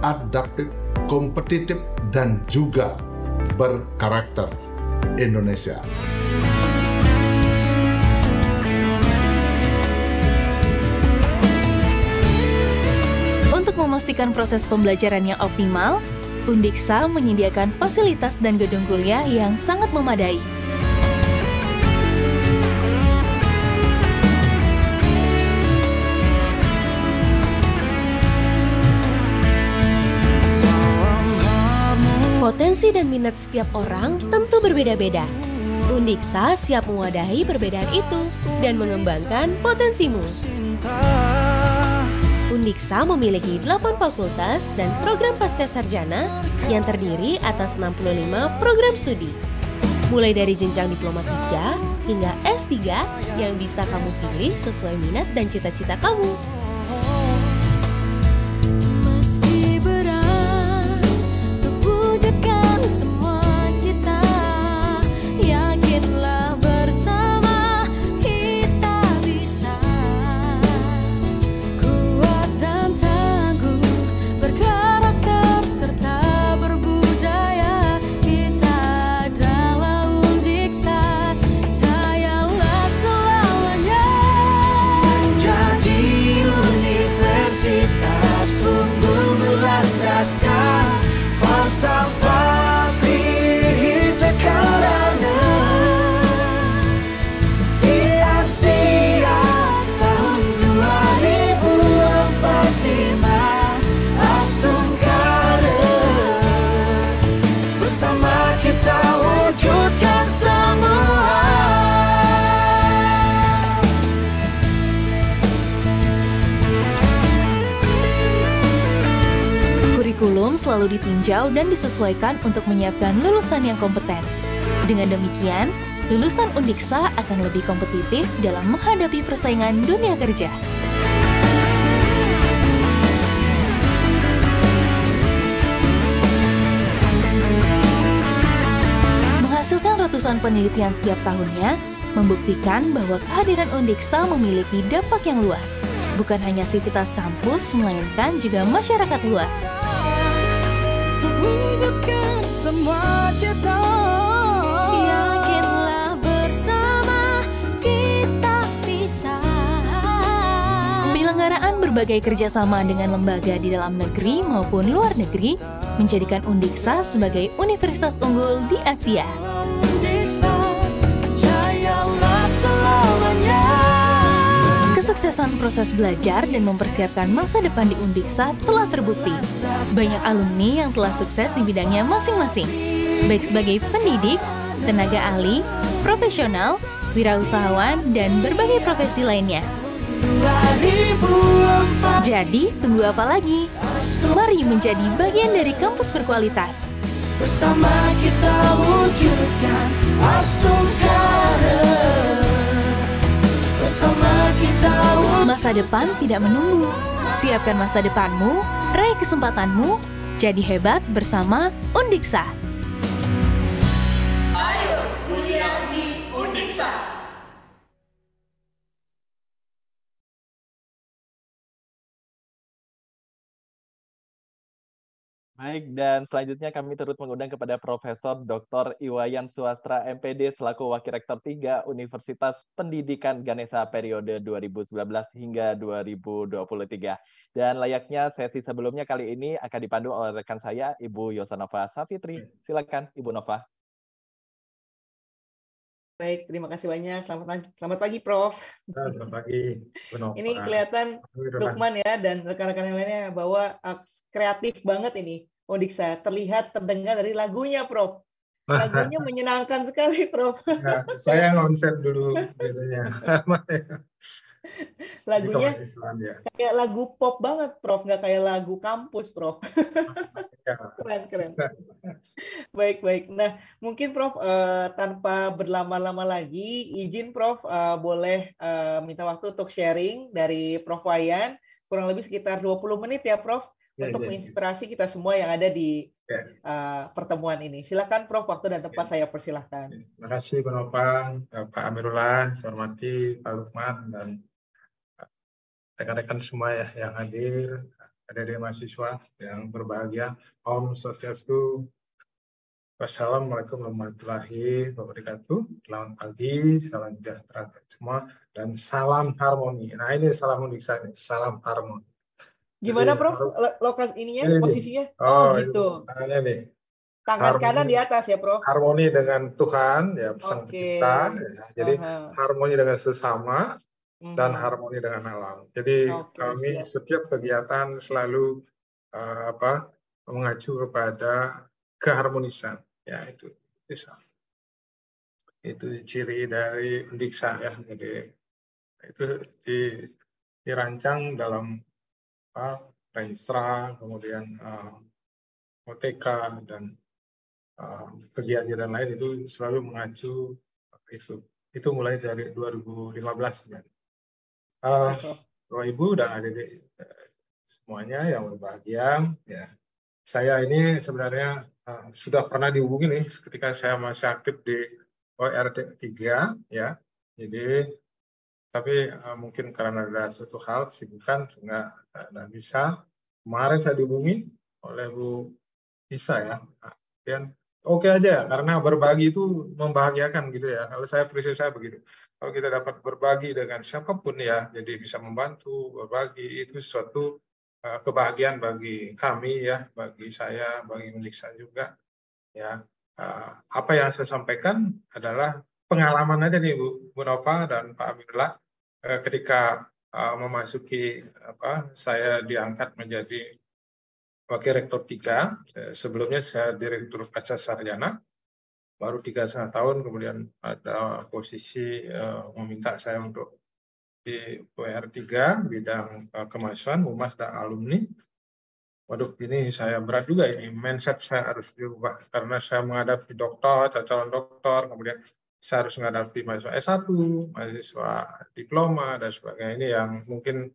adaptif, kompetitif, dan juga berkarakter Indonesia. Untuk memastikan proses pembelajaran yang optimal, Undiksa menyediakan fasilitas dan gedung kuliah yang sangat memadai. Potensi dan minat setiap orang tentu berbeda-beda. Undiksa siap mewadahi perbedaan itu dan mengembangkan potensimu. Undiksa memiliki 8 fakultas dan program pascasarjana yang terdiri atas 65 program studi. Mulai dari jenjang diploma 3 hingga S3 yang bisa kamu pilih sesuai minat dan cita-cita kamu. Meski berat untuk wujudkan semua cita, yakinlah bersama kita bisa. Kuat dan tangguh, berkarakter serta berbudaya, kita adalah Undiksa, jayalah selamanya. Menjadi universitas unggul berlandaskan falsafah Trih Tekerana di Asia tahun 2045. Astungkara bersama kita wujudkan semua. Kurikulum selalu ditinjau dan disesuaikan untuk menyiapkan lulusan yang kompeten. Dengan demikian, lulusan Undiksa akan lebih kompetitif dalam menghadapi persaingan dunia kerja. Menghasilkan ratusan penelitian setiap tahunnya, membuktikan bahwa kehadiran Undiksa memiliki dampak yang luas. Bukan hanya sivitas kampus, melainkan juga masyarakat luas. Untuk wujudkan semua cita, yakinlah bersama kita bisa. Penyelenggaraan berbagai kerjasama dengan lembaga di dalam negeri maupun luar negeri menjadikan Undiksa sebagai universitas unggul di Asia. Undiksa, jayalah selamanya. Kesuksesan proses belajar dan mempersiapkan masa depan di Undiksa telah terbukti. Banyak alumni yang telah sukses di bidangnya masing-masing, baik sebagai pendidik, tenaga ahli, profesional, wirausahawan, dan berbagai profesi lainnya. Jadi, tunggu apa lagi? Mari menjadi bagian dari kampus berkualitas. Bersama kita wujudkan Astungkara. Bersama kita Masa depan tidak menunggu. Siapkan masa depanmu, raih kesempatanmu, jadi hebat bersama Undiksa. Baik, dan selanjutnya kami turut mengundang kepada Profesor Dr. Iwayan Suastra, MPD, selaku Wakil Rektor 3 Universitas Pendidikan Ganesha periode 2019 hingga 2023. Dan layaknya sesi sebelumnya kali ini akan dipandu oleh rekan saya, Ibu Yosanova Safitri. Silakan, Ibu Nova. Baik, terima kasih banyak. Selamat pagi, Prof. Selamat pagi, Bu Nova. Ini kelihatan Lukman ya dan rekan-rekan yang lainnya bahwa kreatif banget ini Undiksa. Terlihat terdengar dari lagunya, Prof. Lagunya menyenangkan sekali, Prof. Ya, saya konsep dulu jadinya. Lagunya kayak lagu pop banget, Prof. Nggak kayak lagu kampus, Prof. Keren. Baik. Nah, mungkin Prof, tanpa berlama-lama lagi, izin Prof boleh minta waktu untuk sharing dari Prof Wayan, kurang lebih sekitar 20 menit ya, Prof, untuk menginspirasi kita semua yang ada di pertemuan ini. Silakan, Prof, waktu dan tempat saya persilahkan. Terima kasih, Bu Nova, Pak Amirullah, saya hormati Pak Lukman, dan rekan-rekan semua ya yang hadir, adik-adik mahasiswa yang berbahagia. Om Swastiastu. Wassalamualaikum warahmatullahi wabarakatuh. Selamat pagi, salam sejahtera semua, dan salam harmoni. Nah, ini salam Undiksa, salam harmoni. Gimana, Prof? Lokasi ininya, posisinya? Oh, gitu. Tangannya nih. Tangan kanan di atas ya, Prof? Harmoni dengan Tuhan, ya, Sang Pencipta. Ya. Jadi harmoni dengan sesama dan harmoni dengan alam. Jadi kami setiap kegiatan selalu mengacu kepada keharmonisan. Ya, itu ciri dari Undiksa ya. Jadi itu dirancang dalam Renstra, kemudian OTK dan kegiatan lain itu selalu mengacu itu. Itu mulai dari 2015 ya. Bapak Ibu dan adik-adik semuanya yang berbahagia, ya. Saya ini sebenarnya sudah pernah dihubungi nih ketika saya masih aktif di ORT 3 ya. Jadi tapi mungkin karena ada suatu hal kesibukan sehingga tidak bisa. Kemarin saya dihubungi oleh Bu Isa ya. Dan oke aja karena berbagi itu membahagiakan gitu ya. Kalau saya prinsip saya begitu. Kalau kita dapat berbagi dengan siapapun ya, jadi bisa membantu, berbagi, itu suatu kebahagiaan bagi kami ya, bagi saya, bagi Undiksa juga ya. Apa yang saya sampaikan adalah pengalaman aja nih Bu Nova dan Pak Amirullah ketika memasuki saya diangkat menjadi Wakil Rektor 3. Sebelumnya saya Direktur Pasca Sarjana, baru 3,5 tahun kemudian ada posisi meminta saya untuk di WR 3 bidang kemahasiswaan, humas dan alumni. Waduh, ini saya berat juga ini, mindset saya harus diubah karena saya menghadapi dokter, calon dokter, kemudian saya harus menghadapi mahasiswa S1, mahasiswa diploma dan sebagainya. Ini yang mungkin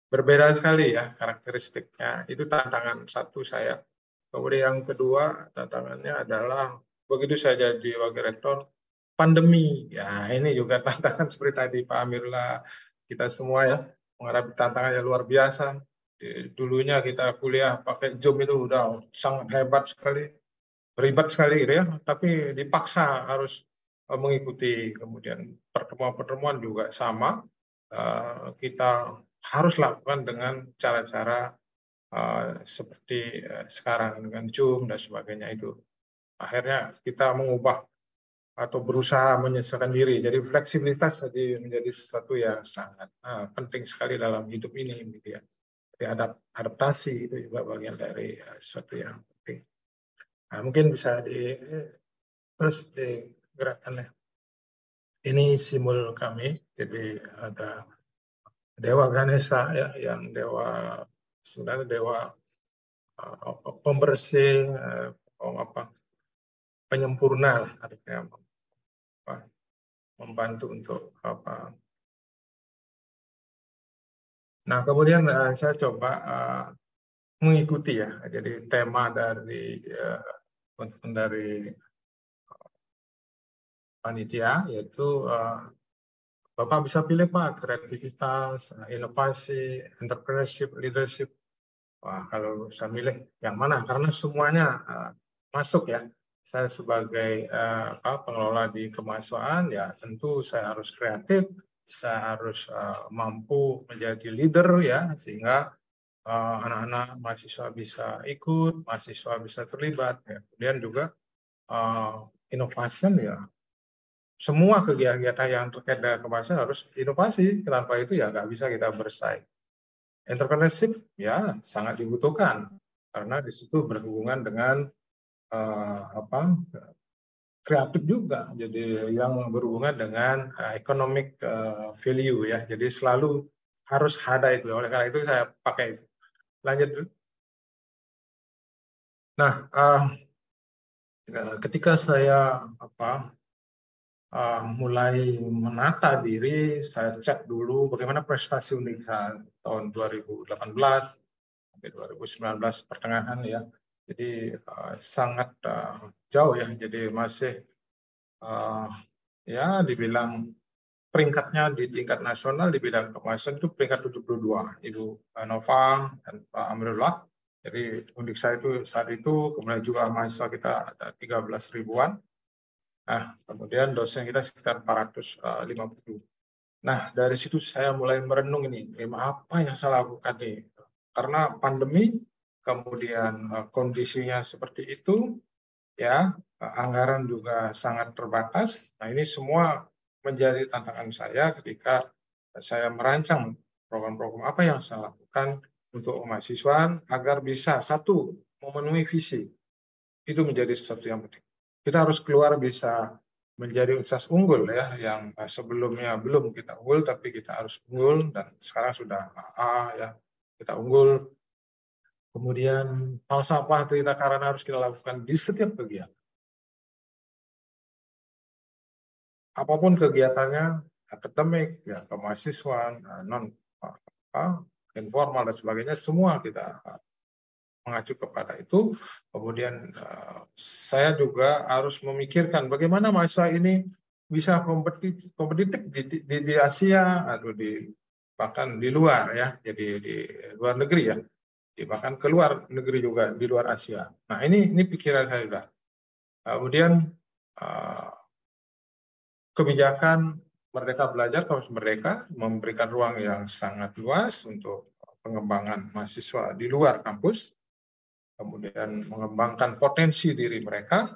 berbeda sekali ya karakteristiknya. Itu tantangan satu saya. Kemudian yang kedua tantangannya adalah begitu saya jadi Wakil Rektor, pandemi. Ya, ini juga tantangan seperti tadi Pak Amirullah, kita semua ya menghadapi tantangan yang luar biasa. Dulunya kita kuliah pakai Zoom itu udah sangat hebat sekali, ribet sekali gitu ya, tapi dipaksa harus mengikuti. Kemudian pertemuan-pertemuan juga sama, kita harus lakukan dengan cara-cara seperti sekarang dengan Zoom dan sebagainya itu. Akhirnya kita mengubah atau berusaha menyesuaikan diri. Jadi fleksibilitas tadi menjadi sesuatu yang sangat penting sekali dalam hidup ini, gitu ya. Jadi adaptasi itu juga bagian dari sesuatu yang penting. Nah, mungkin bisa terus digerakkan ya. Ini simbol kami. Jadi ada Dewa Ganesha ya, yang dewa sebenarnya dewa pembersih, penyempurna, artinya membantu untuk apa. Nah, kemudian saya coba mengikuti ya, jadi tema dari panitia yaitu Bapak bisa pilih Pak, kreativitas, inovasi, entrepreneurship, leadership. Wah, kalau saya milih yang mana? Karena semuanya masuk ya. Saya sebagai pengelola di kemahasiswaan, ya tentu saya harus kreatif, saya harus mampu menjadi leader ya, sehingga anak-anak mahasiswa bisa ikut, mahasiswa bisa terlibat. Ya. Kemudian juga inovasi ya, semua kegiatan yang terkait dengan kemahasiswaan harus inovasi. Tanpa itu ya nggak bisa kita bersaing. Entrepreneurship ya sangat dibutuhkan karena di situ berhubungan dengan kreatif juga, jadi yang berhubungan dengan economic value ya, jadi selalu harus ada itu. Oleh karena itu saya pakai itu. Lanjut dulu. Nah, ketika saya mulai menata diri, saya cek dulu bagaimana prestasi Unika tahun 2018 sampai 2019 pertengahan ya. Jadi sangat jauh ya. Jadi masih ya dibilang peringkatnya di tingkat nasional di bidang kemahasiswaan itu peringkat 72. Ibu Nova dan Pak Amrullah. Jadi Undiksa itu saat itu, kemudian juga mahasiswa kita ada 13 ribuan. Nah, kemudian dosen kita sekitar 450. Nah, dari situ saya mulai merenung ini, apa yang saya lakukan nih? Karena pandemi, kemudian kondisinya seperti itu, ya, anggaran juga sangat terbatas. Nah, ini semua menjadi tantangan saya ketika saya merancang program-program apa yang saya lakukan untuk mahasiswa agar bisa satu memenuhi visi. Itu menjadi sesuatu yang penting. Kita harus keluar bisa menjadi universitas unggul ya, yang sebelumnya belum kita unggul tapi kita harus unggul dan sekarang sudah A ya, kita unggul. Kemudian falsafah cerita karena harus kita lakukan di setiap kegiatan. Apapun kegiatannya, akademik, ya kemahasiswaan, non informal dan sebagainya, semua kita mengacu kepada itu. Kemudian saya juga harus memikirkan bagaimana mahasiswa ini bisa kompetitif di Asia atau bahkan di luar ya, jadi di luar negeri ya, bahkan keluar negeri juga di luar Asia. Nah ini pikiran saya juga. Kemudian kebijakan Merdeka Belajar Kampus Merdeka memberikan ruang yang sangat luas untuk pengembangan mahasiswa di luar kampus, kemudian mengembangkan potensi diri mereka.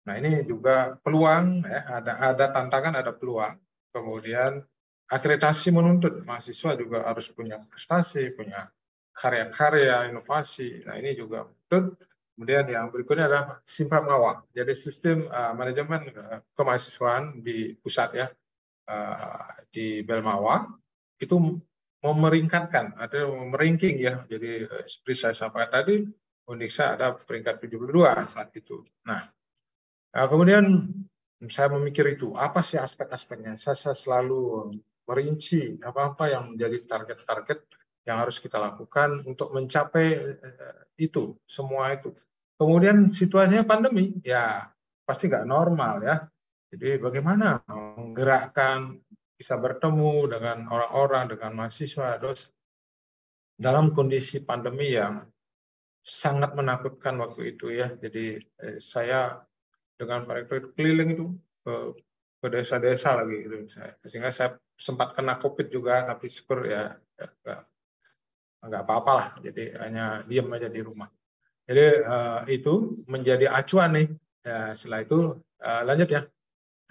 Nah ini juga peluang, ya, ada tantangan, ada peluang. Kemudian akreditasi menuntut mahasiswa juga harus punya prestasi, punya karya-karya, inovasi. Nah ini juga betul. Kemudian yang berikutnya adalah Simprap Ngawang. Jadi sistem manajemen kemahasiswaan di pusat ya, di Belmawa itu memeringkatkan, atau meranking ya. Jadi seperti saya sampaikan tadi, Undiksa ada peringkat 72 saat itu. Nah, kemudian saya memikir itu, apa sih aspek-aspeknya? Saya selalu merinci apa-apa yang menjadi target-target yang harus kita lakukan untuk mencapai itu, semua itu. Kemudian situasinya pandemi, ya pasti nggak normal ya. Jadi bagaimana menggerakkan, bisa bertemu dengan orang-orang, dengan mahasiswa, dalam kondisi pandemi yang sangat menakutkan waktu itu ya. Jadi saya dengan Pak Rektor itu keliling itu ke desa-desa lagi gitu. Sehingga saya sempat kena COVID juga, tapi syukur ya nggak apa-apa lah. Jadi hanya diam aja di rumah. Jadi itu menjadi acuan nih. Ya, setelah itu lanjut ya.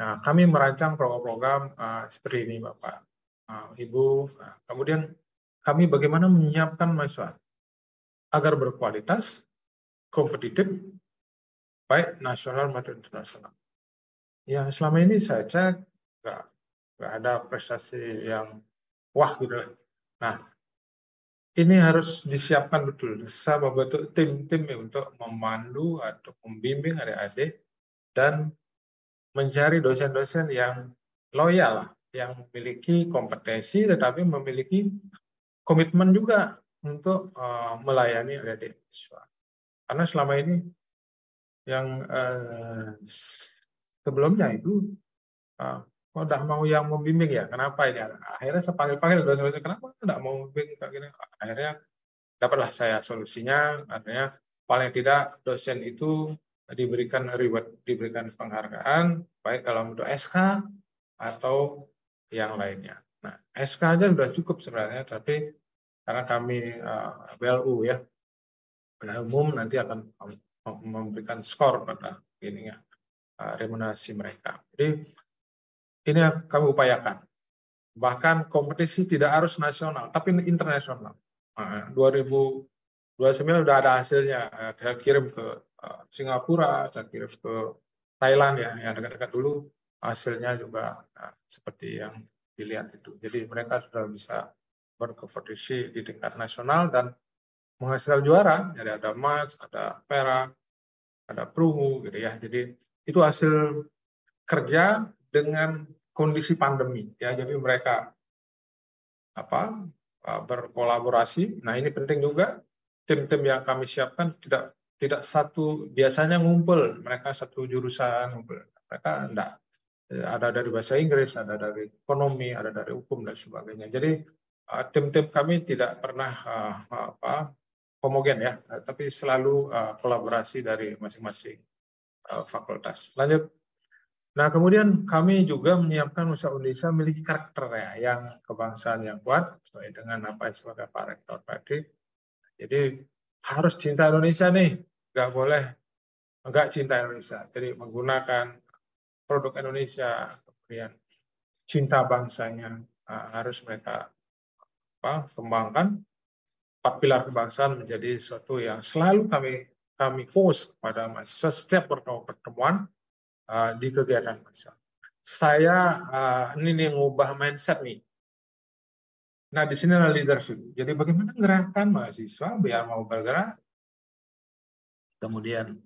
Nah, kami merancang program-program seperti ini Bapak, Ibu. Kemudian kami bagaimana menyiapkan mahasiswa agar berkualitas, kompetitif, baik nasional maupun internasional. Yang selama ini saya cek nggak ada prestasi yang wah gitu. Nah, ini harus disiapkan betul. Saya membentuk tim-tim untuk memandu atau membimbing adik-adik dan mencari dosen-dosen yang loyal, yang memiliki kompetensi tetapi memiliki komitmen juga untuk melayani adik-adik siswa. Karena selama ini yang sebelumnya itu udah mau yang membimbing ya, kenapa ini? Akhirnya saya panggil dosen-dosen, kenapa tidak mau membimbing kayak gini? Akhirnya dapatlah saya solusinya, artinya paling tidak dosen itu diberikan reward, diberikan penghargaan, baik dalam bentuk SK atau yang lainnya. Nah, SK aja sudah cukup sebenarnya, tapi karena kami BLU ya, penasihat umum nanti akan memberikan skor pada ininya, remunerasi mereka. Jadi ini yang kami upayakan. Bahkan kompetisi tidak harus nasional, tapi internasional. 2029 sudah ada hasilnya. Saya kirim ke Singapura, saya kirim ke Thailand ya, yang dekat-dekat dulu. Hasilnya juga seperti yang dilihat itu. Jadi mereka sudah bisa berkompetisi di tingkat nasional dan menghasilkan juara. Jadi ada emas, ada perak, ada perunggu gitu ya. Jadi itu hasil kerja dengan kondisi pandemi ya, jadi mereka berkolaborasi. Nah, ini penting juga, tim-tim yang kami siapkan tidak satu, biasanya ngumpul mereka satu jurusan ngumpul, mereka enggak, ada dari bahasa Inggris, ada dari ekonomi, ada dari hukum dan sebagainya. Jadi tim-tim kami tidak pernah homogen ya, tapi selalu kolaborasi dari masing-masing fakultas. Lanjut. Nah, kemudian kami juga menyiapkan usaha Indonesia memiliki karakternya yang kebangsaan yang kuat, sesuai dengan apa yang sebagai Pak Rektor tadi. Jadi harus cinta Indonesia nih, nggak boleh nggak cinta Indonesia. Jadi menggunakan produk Indonesia, kemudian cinta bangsanya harus mereka kembangkan. 4 pilar kebangsaan menjadi sesuatu yang selalu kami post kepada mahasiswa setiap pertemuan. Di kegiatan mahasiswa. Saya ini ngubah mindset nih. Nah, di sini adalah leadership. Jadi bagaimana gerakan mahasiswa biar mau bergerak. Kemudian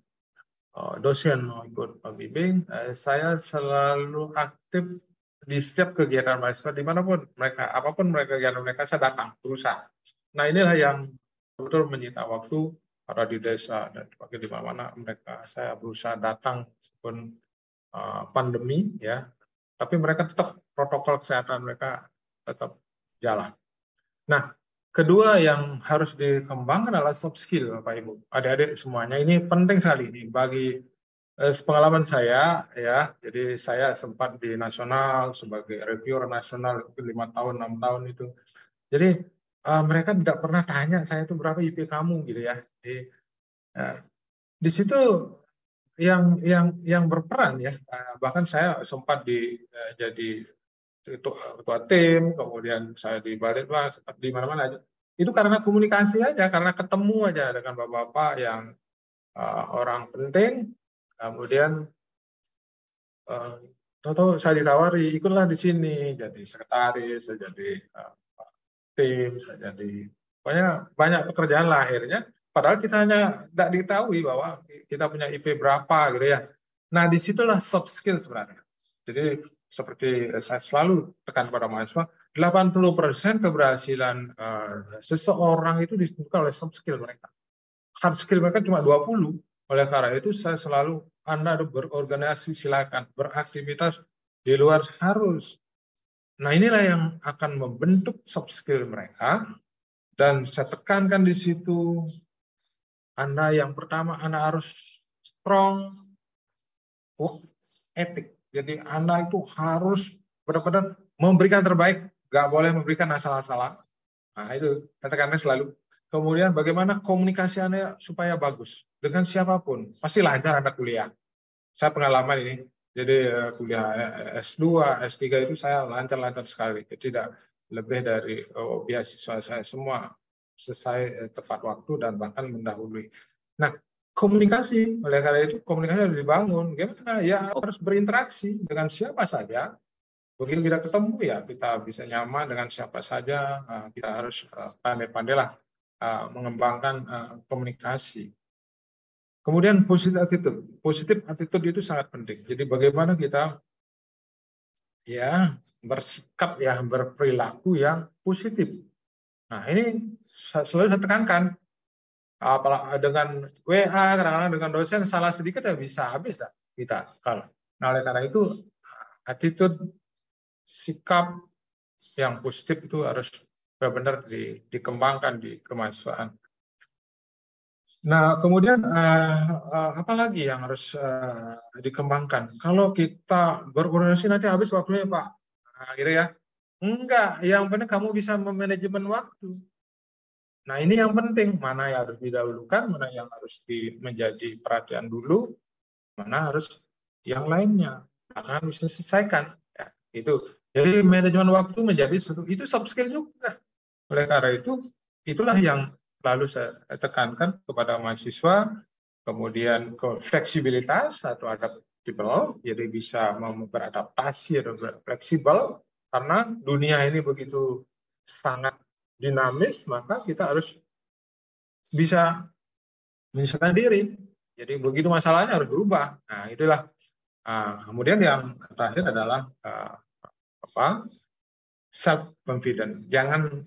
dosen mau ikut pembimbing. Saya selalu aktif di setiap kegiatan mahasiswa dimanapun mereka, apapun mereka kegiatan mereka, saya datang berusaha. Nah, inilah yang betul menyita waktu. Ada di desa dan di mana-mana mereka, saya berusaha datang meskipun pandemi ya, tapi mereka tetap protokol kesehatan mereka tetap jalan. Nah, kedua yang harus dikembangkan adalah soft skill, Bapak Ibu, adik-adik semuanya. Ini penting sekali ini bagi pengalaman saya ya. Jadi saya sempat di nasional sebagai reviewer nasional 5 tahun 6 tahun itu. Jadi mereka tidak pernah tanya saya itu berapa IP kamu gitu ya. Jadi, di situ yang berperan ya, bahkan saya sempat jadi ketua tim, kemudian saya di Balitbang, sempat di mana-mana aja. Itu karena komunikasi aja, karena ketemu aja dengan bapak-bapak yang orang penting, kemudian tahu saya ditawari ikutlah di sini jadi sekretaris, saya jadi tim, saya jadi banyak pekerjaan lah akhirnya. Padahal kita hanya tidak diketahui bahwa kita punya IP berapa gitu ya. Nah, disitulah soft skill sebenarnya. Jadi seperti saya selalu tekan pada mahasiswa, 80% keberhasilan seseorang itu ditentukan oleh soft skill mereka. Hard skill mereka cuma 20. Oleh karena itu saya selalu, Anda berorganisasi silakan, beraktivitas di luar harus. Nah, inilah yang akan membentuk soft skill mereka. Dan saya tekankan di situ, Anda yang pertama, Anda harus strong work ethic. Jadi Anda itu harus benar-benar memberikan terbaik, nggak boleh memberikan asal-asalan. Nah, itu katakannya selalu. Kemudian bagaimana komunikasi Anda supaya bagus dengan siapapun. Pasti lancar Anda kuliah. Saya pengalaman ini. Jadi kuliah S2, S3 itu saya lancar-lancar sekali. Tidak lebih dari beasiswa saya semua selesai tepat waktu dan bahkan mendahului. Nah, komunikasi, oleh karena itu komunikasi harus dibangun. Gimana? Ya harus berinteraksi dengan siapa saja. Begitu kita ketemu ya kita bisa nyaman dengan siapa saja. Kita harus pandai-pandailah mengembangkan komunikasi. Kemudian positive attitude. Positive attitude itu sangat penting. Jadi bagaimana kita ya bersikap ya berperilaku yang positif. Nah, ini selalu saya tekankan, apalagi dengan WA, kadang-kadang dengan dosen salah sedikit ya bisa habis dah kita. Nah, oleh karena itu attitude, sikap yang positif itu harus benar-benar dikembangkan di kemahasiswaan. Nah, kemudian apa lagi yang harus dikembangkan? Kalau kita berkoordinasi nanti habis waktunya, Pak. Nah, gitu ya. Enggak, yang penting kamu bisa memanajemen waktu. Nah, ini yang penting, mana yang harus didahulukan, mana yang harus menjadi perhatian dulu, mana harus yang lainnya akan bisa selesaikan. Ya, itu. Jadi manajemen waktu menjadi itu soft skill juga. Oleh karena itu, itulah yang selalu saya tekankan kepada mahasiswa, kemudian ke fleksibilitas atau adaptable, jadi bisa beradaptasi atau fleksibel, karena dunia ini begitu sangat dinamis, maka kita harus bisa menyesuaikan diri. Jadi begitu masalahnya harus berubah. Nah, itulah. Kemudian yang terakhir adalah self confidence. Jangan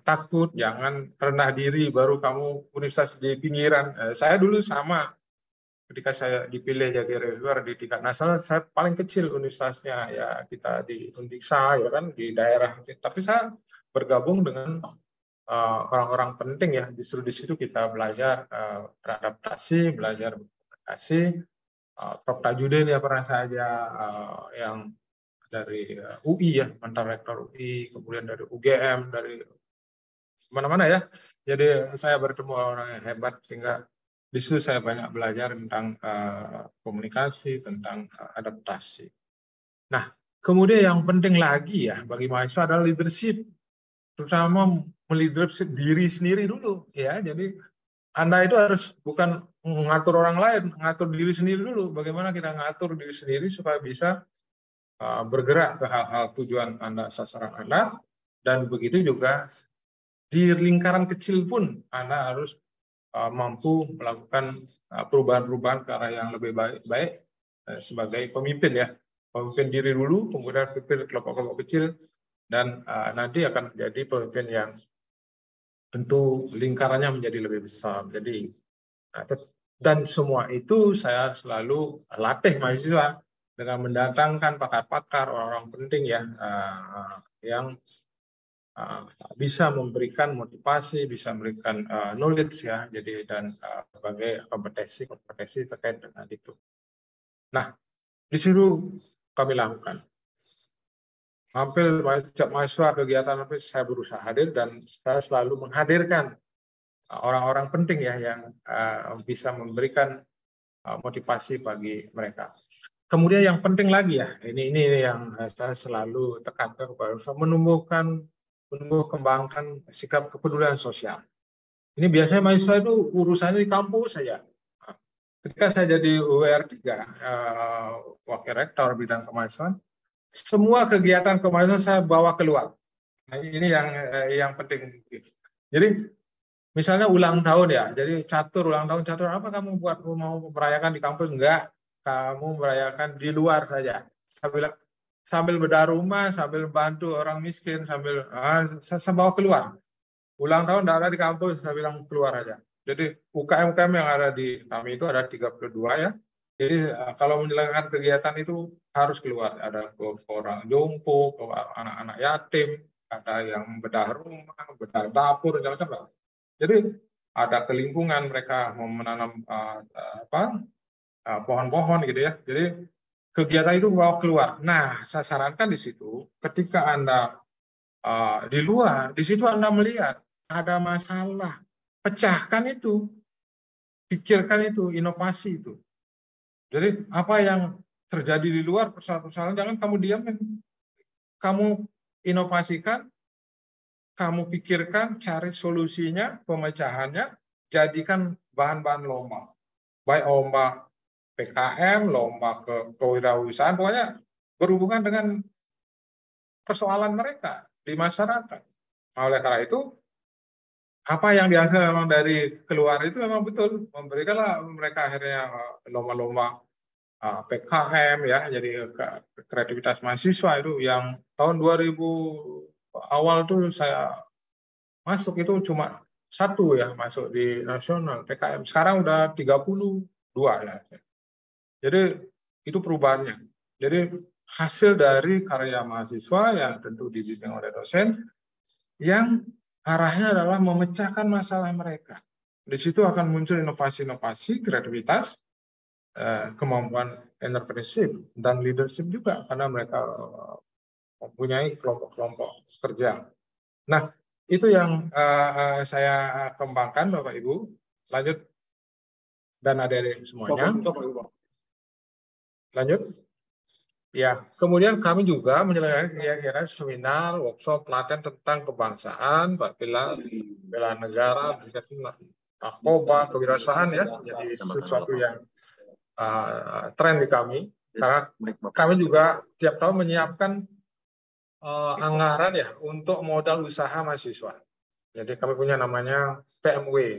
takut, jangan rendah diri baru kamu universitas di pinggiran. Saya dulu sama, ketika saya dipilih jadi reviewer di tingkat nasional, saya paling kecil universitasnya, ya kita di Undiksa, ya kan, di daerah. Tapi saya bergabung dengan orang-orang penting ya, justru di situ kita belajar beradaptasi, belajar berkomunikasi. Prof. Tajudin ya pernah saja yang dari UI ya, mantan rektor UI, kemudian dari UGM, dari mana-mana ya. Jadi saya bertemu orang yang hebat, sehingga di situ saya banyak belajar tentang komunikasi, tentang adaptasi. Nah, kemudian yang penting lagi ya bagi mahasiswa adalah leadership, terutama meleadership diri sendiri dulu ya. Jadi Anda itu harus bukan mengatur orang lain, mengatur diri sendiri dulu. Bagaimana kita mengatur diri sendiri supaya bisa bergerak ke hal-hal tujuan Anda, sasaran Anda, dan begitu juga di lingkaran kecil pun Anda harus mampu melakukan perubahan-perubahan ke arah yang lebih baik sebagai pemimpin ya. Pemimpin diri dulu, kemudian pemimpin kelompok-kelompok kecil, dan nanti akan menjadi pemimpin yang tentu lingkarannya menjadi lebih besar. Jadi dan semua itu saya selalu latih mahasiswa dengan mendatangkan pakar-pakar, orang-orang penting ya, yang bisa memberikan motivasi, bisa memberikan knowledge ya, jadi dan berbagai kompetensi terkait dengan itu. Nah, di situ kami lakukan. Hampir setiap mahasiswa kegiatan hampir saya berusaha hadir, dan saya selalu menghadirkan orang-orang penting ya yang bisa memberikan motivasi bagi mereka. Kemudian yang penting lagi ya, ini yang saya selalu tekankan kepada menumbuh kembangkan sikap kepedulian sosial. Ini biasanya mahasiswa itu urusannya di kampus saja. Ketika saya jadi UR3, wakil rektor bidang kemahasiswaan, semua kegiatan kemahasiswaan saya bawa keluar. Nah, ini yang penting. Jadi misalnya ulang tahun ya, jadi ulang tahun catur, apa kamu buat, mau merayakan di kampus? Enggak, kamu merayakan di luar saja. Saya bilang, sambil bedah rumah, sambil bantu orang miskin, sambil saya bawa keluar. Ulang tahun tidak ada di kampus, saya bilang keluar aja. Jadi UKM-UKM yang ada di kami itu ada 32 ya. Jadi kalau menjalankan kegiatan itu harus keluar. Ada ke orang jompo, ke anak-anak yatim, ada yang bedah rumah, bedah dapur, macam-macam. Jadi ada ke lingkungan, mereka mau menanam pohon-pohon gitu ya. Jadi kegiatan itu bawa keluar. Nah, saya sarankan di situ, ketika Anda di luar, di situ Anda melihat ada masalah, pecahkan itu, pikirkan itu, inovasi itu. Jadi apa yang terjadi di luar persoalan-persoalan, jangan kamu diamin. Kamu inovasikan, kamu pikirkan, cari solusinya, pemecahannya, jadikan bahan-bahan lomba. Baik lomba PKM, lomba kewirausahaan, pokoknya berhubungan dengan persoalan mereka di masyarakat. Oleh karena itu, apa yang dihasilkan memang dari keluar itu memang betul, memberikanlah mereka akhirnya lomba-lomba PKM ya, jadi kreativitas mahasiswa itu yang tahun 2000 awal tuh saya masuk itu cuma 1 ya masuk di nasional PKM, sekarang udah 32 ya. Jadi itu perubahannya. Jadi hasil dari karya mahasiswa yang tentu dibimbing oleh dosen yang arahnya adalah memecahkan masalah mereka. Di situ akan muncul inovasi-inovasi, kreativitas, kemampuan entrepreneurship dan leadership juga karena mereka mempunyai kelompok-kelompok kerja. Nah, itu yang saya kembangkan, Bapak Ibu. Lanjut, dan adik-adik semuanya. Lanjut. Ya, kemudian kami juga menyelenggarakan seminar, workshop, pelatihan tentang kebangsaan, bela negara, narkoba, kewirausahaan ya, jadi sesuatu yang tren di kami. Karena kami juga tiap tahun menyiapkan anggaran ya untuk modal usaha mahasiswa. Jadi kami punya namanya PMW,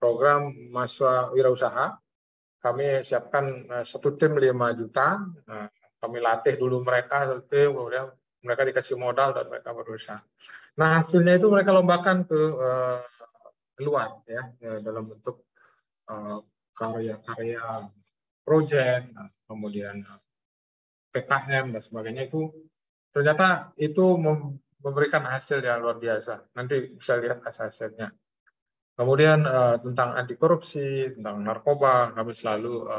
program mahasiswa wirausaha. Kami siapkan satu tim 5 juta. Kami latih dulu mereka, kemudian mereka dikasih modal dan mereka berusaha. Nah, hasilnya itu mereka lombakan ke luar ya, dalam bentuk karya-karya proyek, kemudian PKM dan sebagainya. Itu ternyata itu memberikan hasil yang luar biasa. Nanti bisa lihat hasilnya. Kemudian tentang anti korupsi, tentang narkoba, kami selalu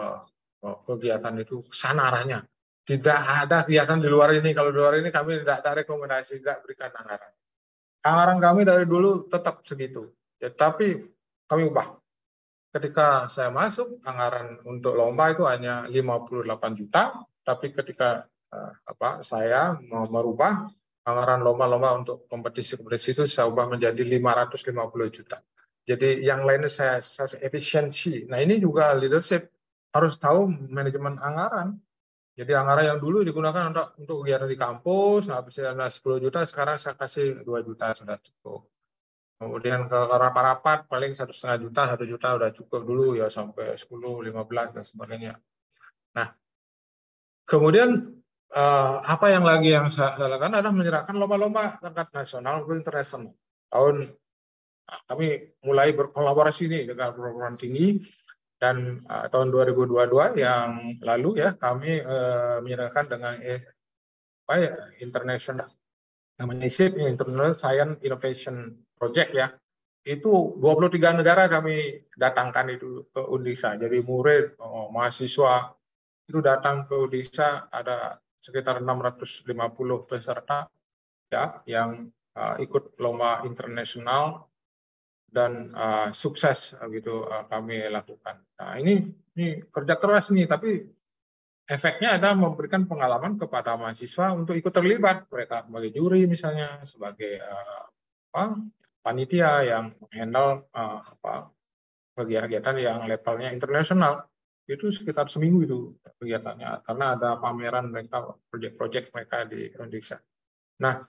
kegiatan itu kesana arahnya. Tidak ada kegiatan di luar ini. Kalau di luar ini kami tidak ada rekomendasi, tidak berikan anggaran. Anggaran kami dari dulu tetap segitu. Ya, tapi kami ubah. Ketika saya masuk, anggaran untuk lomba itu hanya 58 juta. Tapi ketika saya mau merubah, anggaran lomba-lomba untuk kompetisi-kompetisi itu saya ubah menjadi 550 juta. Jadi yang lainnya saya efisiensi. Nah ini juga leadership harus tahu manajemen anggaran. Jadi anggaran yang dulu digunakan untuk kegiatan di kampus, nah habisnya 10 juta, sekarang saya kasih 2 juta sudah cukup. Kemudian ke rapat-rapat paling 1,5 juta, 1 juta udah cukup dulu ya sampai 10, 15 dan sebagainya. Nah, kemudian apa yang lagi yang saya lakukan adalah menyerahkan lomba-lomba tingkat nasional maupun internasional. Kami mulai berkolaborasi nih dengan perguruan tinggi. Dan tahun 2022 yang lalu ya kami menyerahkan dengan international namanya ISIP, International Science Innovation Project ya. Itu 23 negara kami datangkan itu ke Undisa. Jadi murid, mahasiswa itu datang ke Undisa, ada sekitar 650 peserta ya yang ikut lomba internasional dan sukses gitu kami lakukan. Nah ini kerja keras nih, tapi efeknya adalah memberikan pengalaman kepada mahasiswa untuk ikut terlibat. Mereka sebagai juri misalnya, sebagai panitia yang handle kegiatan yang levelnya internasional. Itu sekitar seminggu itu kegiatannya, karena ada pameran mereka, proyek-proyek mereka di Indonesia. Nah,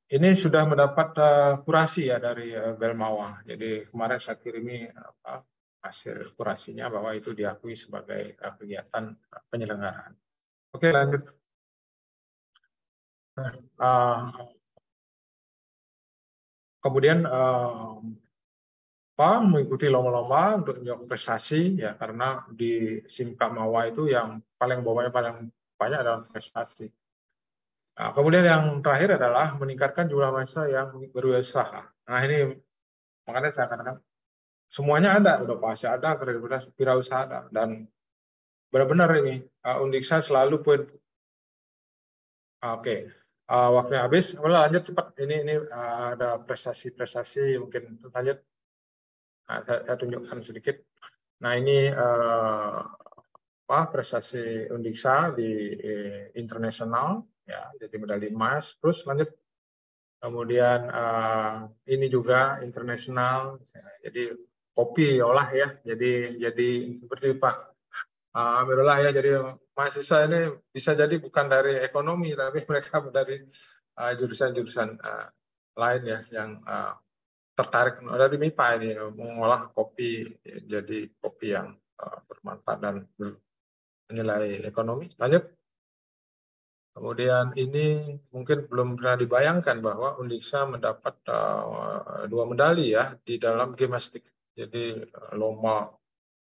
ini sudah mendapat kurasi ya dari Belmawa. Jadi kemarin saya kirimi hasil kurasinya bahwa itu diakui sebagai kegiatan penyelenggaraan. Oke, lanjut. Kemudian mengikuti lomba-lomba untuk prestasi ya, karena di Simka Mawa itu yang paling bawahnya paling banyak adalah prestasi. Nah, kemudian yang terakhir adalah meningkatkan jumlah mahasiswa yang berwirausaha. Nah ini makanya saya katakan semuanya ada, udah pasti ada, kredibilitas wirausaha ada, dan benar-benar ini Undiksa selalu waktunya habis. Lanjut cepat, ini ada prestasi mungkin lanjut. Nah, saya tunjukkan sedikit. Nah ini prestasi Undiksa di internasional. Ya, jadi medali emas. Terus lanjut, kemudian ini juga internasional. Jadi kopi olah ya. Jadi seperti Pak Amirullah ya. Jadi mahasiswa ini bisa jadi bukan dari ekonomi, tapi mereka dari jurusan-jurusan lain ya yang tertarik dari MIPA ini mengolah kopi jadi kopi yang bermanfaat dan bernilai ekonomi. Lanjut. Kemudian ini mungkin belum pernah dibayangkan bahwa Undiksa mendapat 2 medali ya di dalam gimnastik. Jadi lomba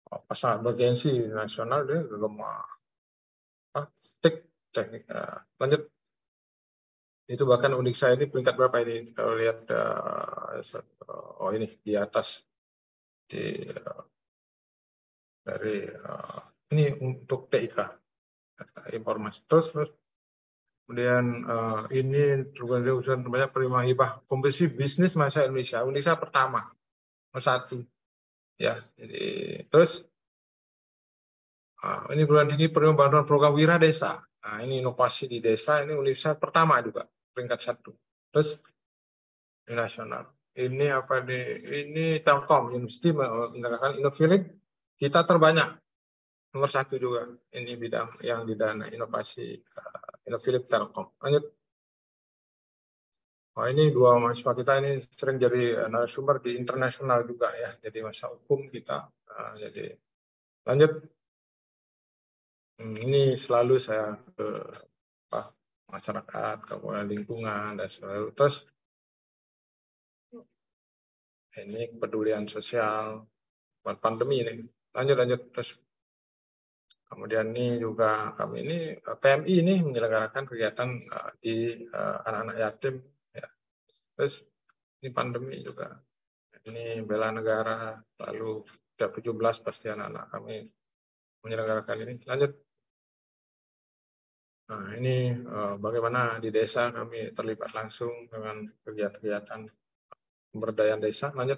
pasangan bergensi nasional, dia lomba teknik. Lanjut. Itu bahkan Undiksa ini peringkat berapa ini? Kalau lihat ini di atas dari ini untuk TIK informasi. Terus kemudian ini urusan banyak penerima hibah kompetisi bisnis masa Indonesia pertama satu ya. Jadi terus ini bulan ini penerima bantuan program Wira Desa. Nah, ini inovasi di desa, ini universitas pertama juga peringkat 1. Terus ini nasional. Ini apa nih? Ini Telkom University menegakkan Innofilik kita terbanyak nomor 1 juga. Ini bidang yang didana inovasi Innofilik Telkom. Lanjut. Ini 2 mahasiswa kita ini sering jadi narasumber di internasional juga ya. Jadi masa hukum kita. Jadi lanjut. Ini selalu saya ke masyarakat, ke lingkungan dan selalu. Terus ini kepedulian sosial buat pandemi ini. Lanjut terus. Kemudian ini juga kami ini PMI ini menyelenggarakan kegiatan di anak-anak yatim. Ya. Terus ini pandemi juga. Ini bela negara. Lalu setiap 17 pasti anak-anak kami menyelenggarakan ini. Lanjut. Nah, ini bagaimana di desa kami terlibat langsung dengan kegiatan-kegiatan pemberdayaan desa. Lanjut.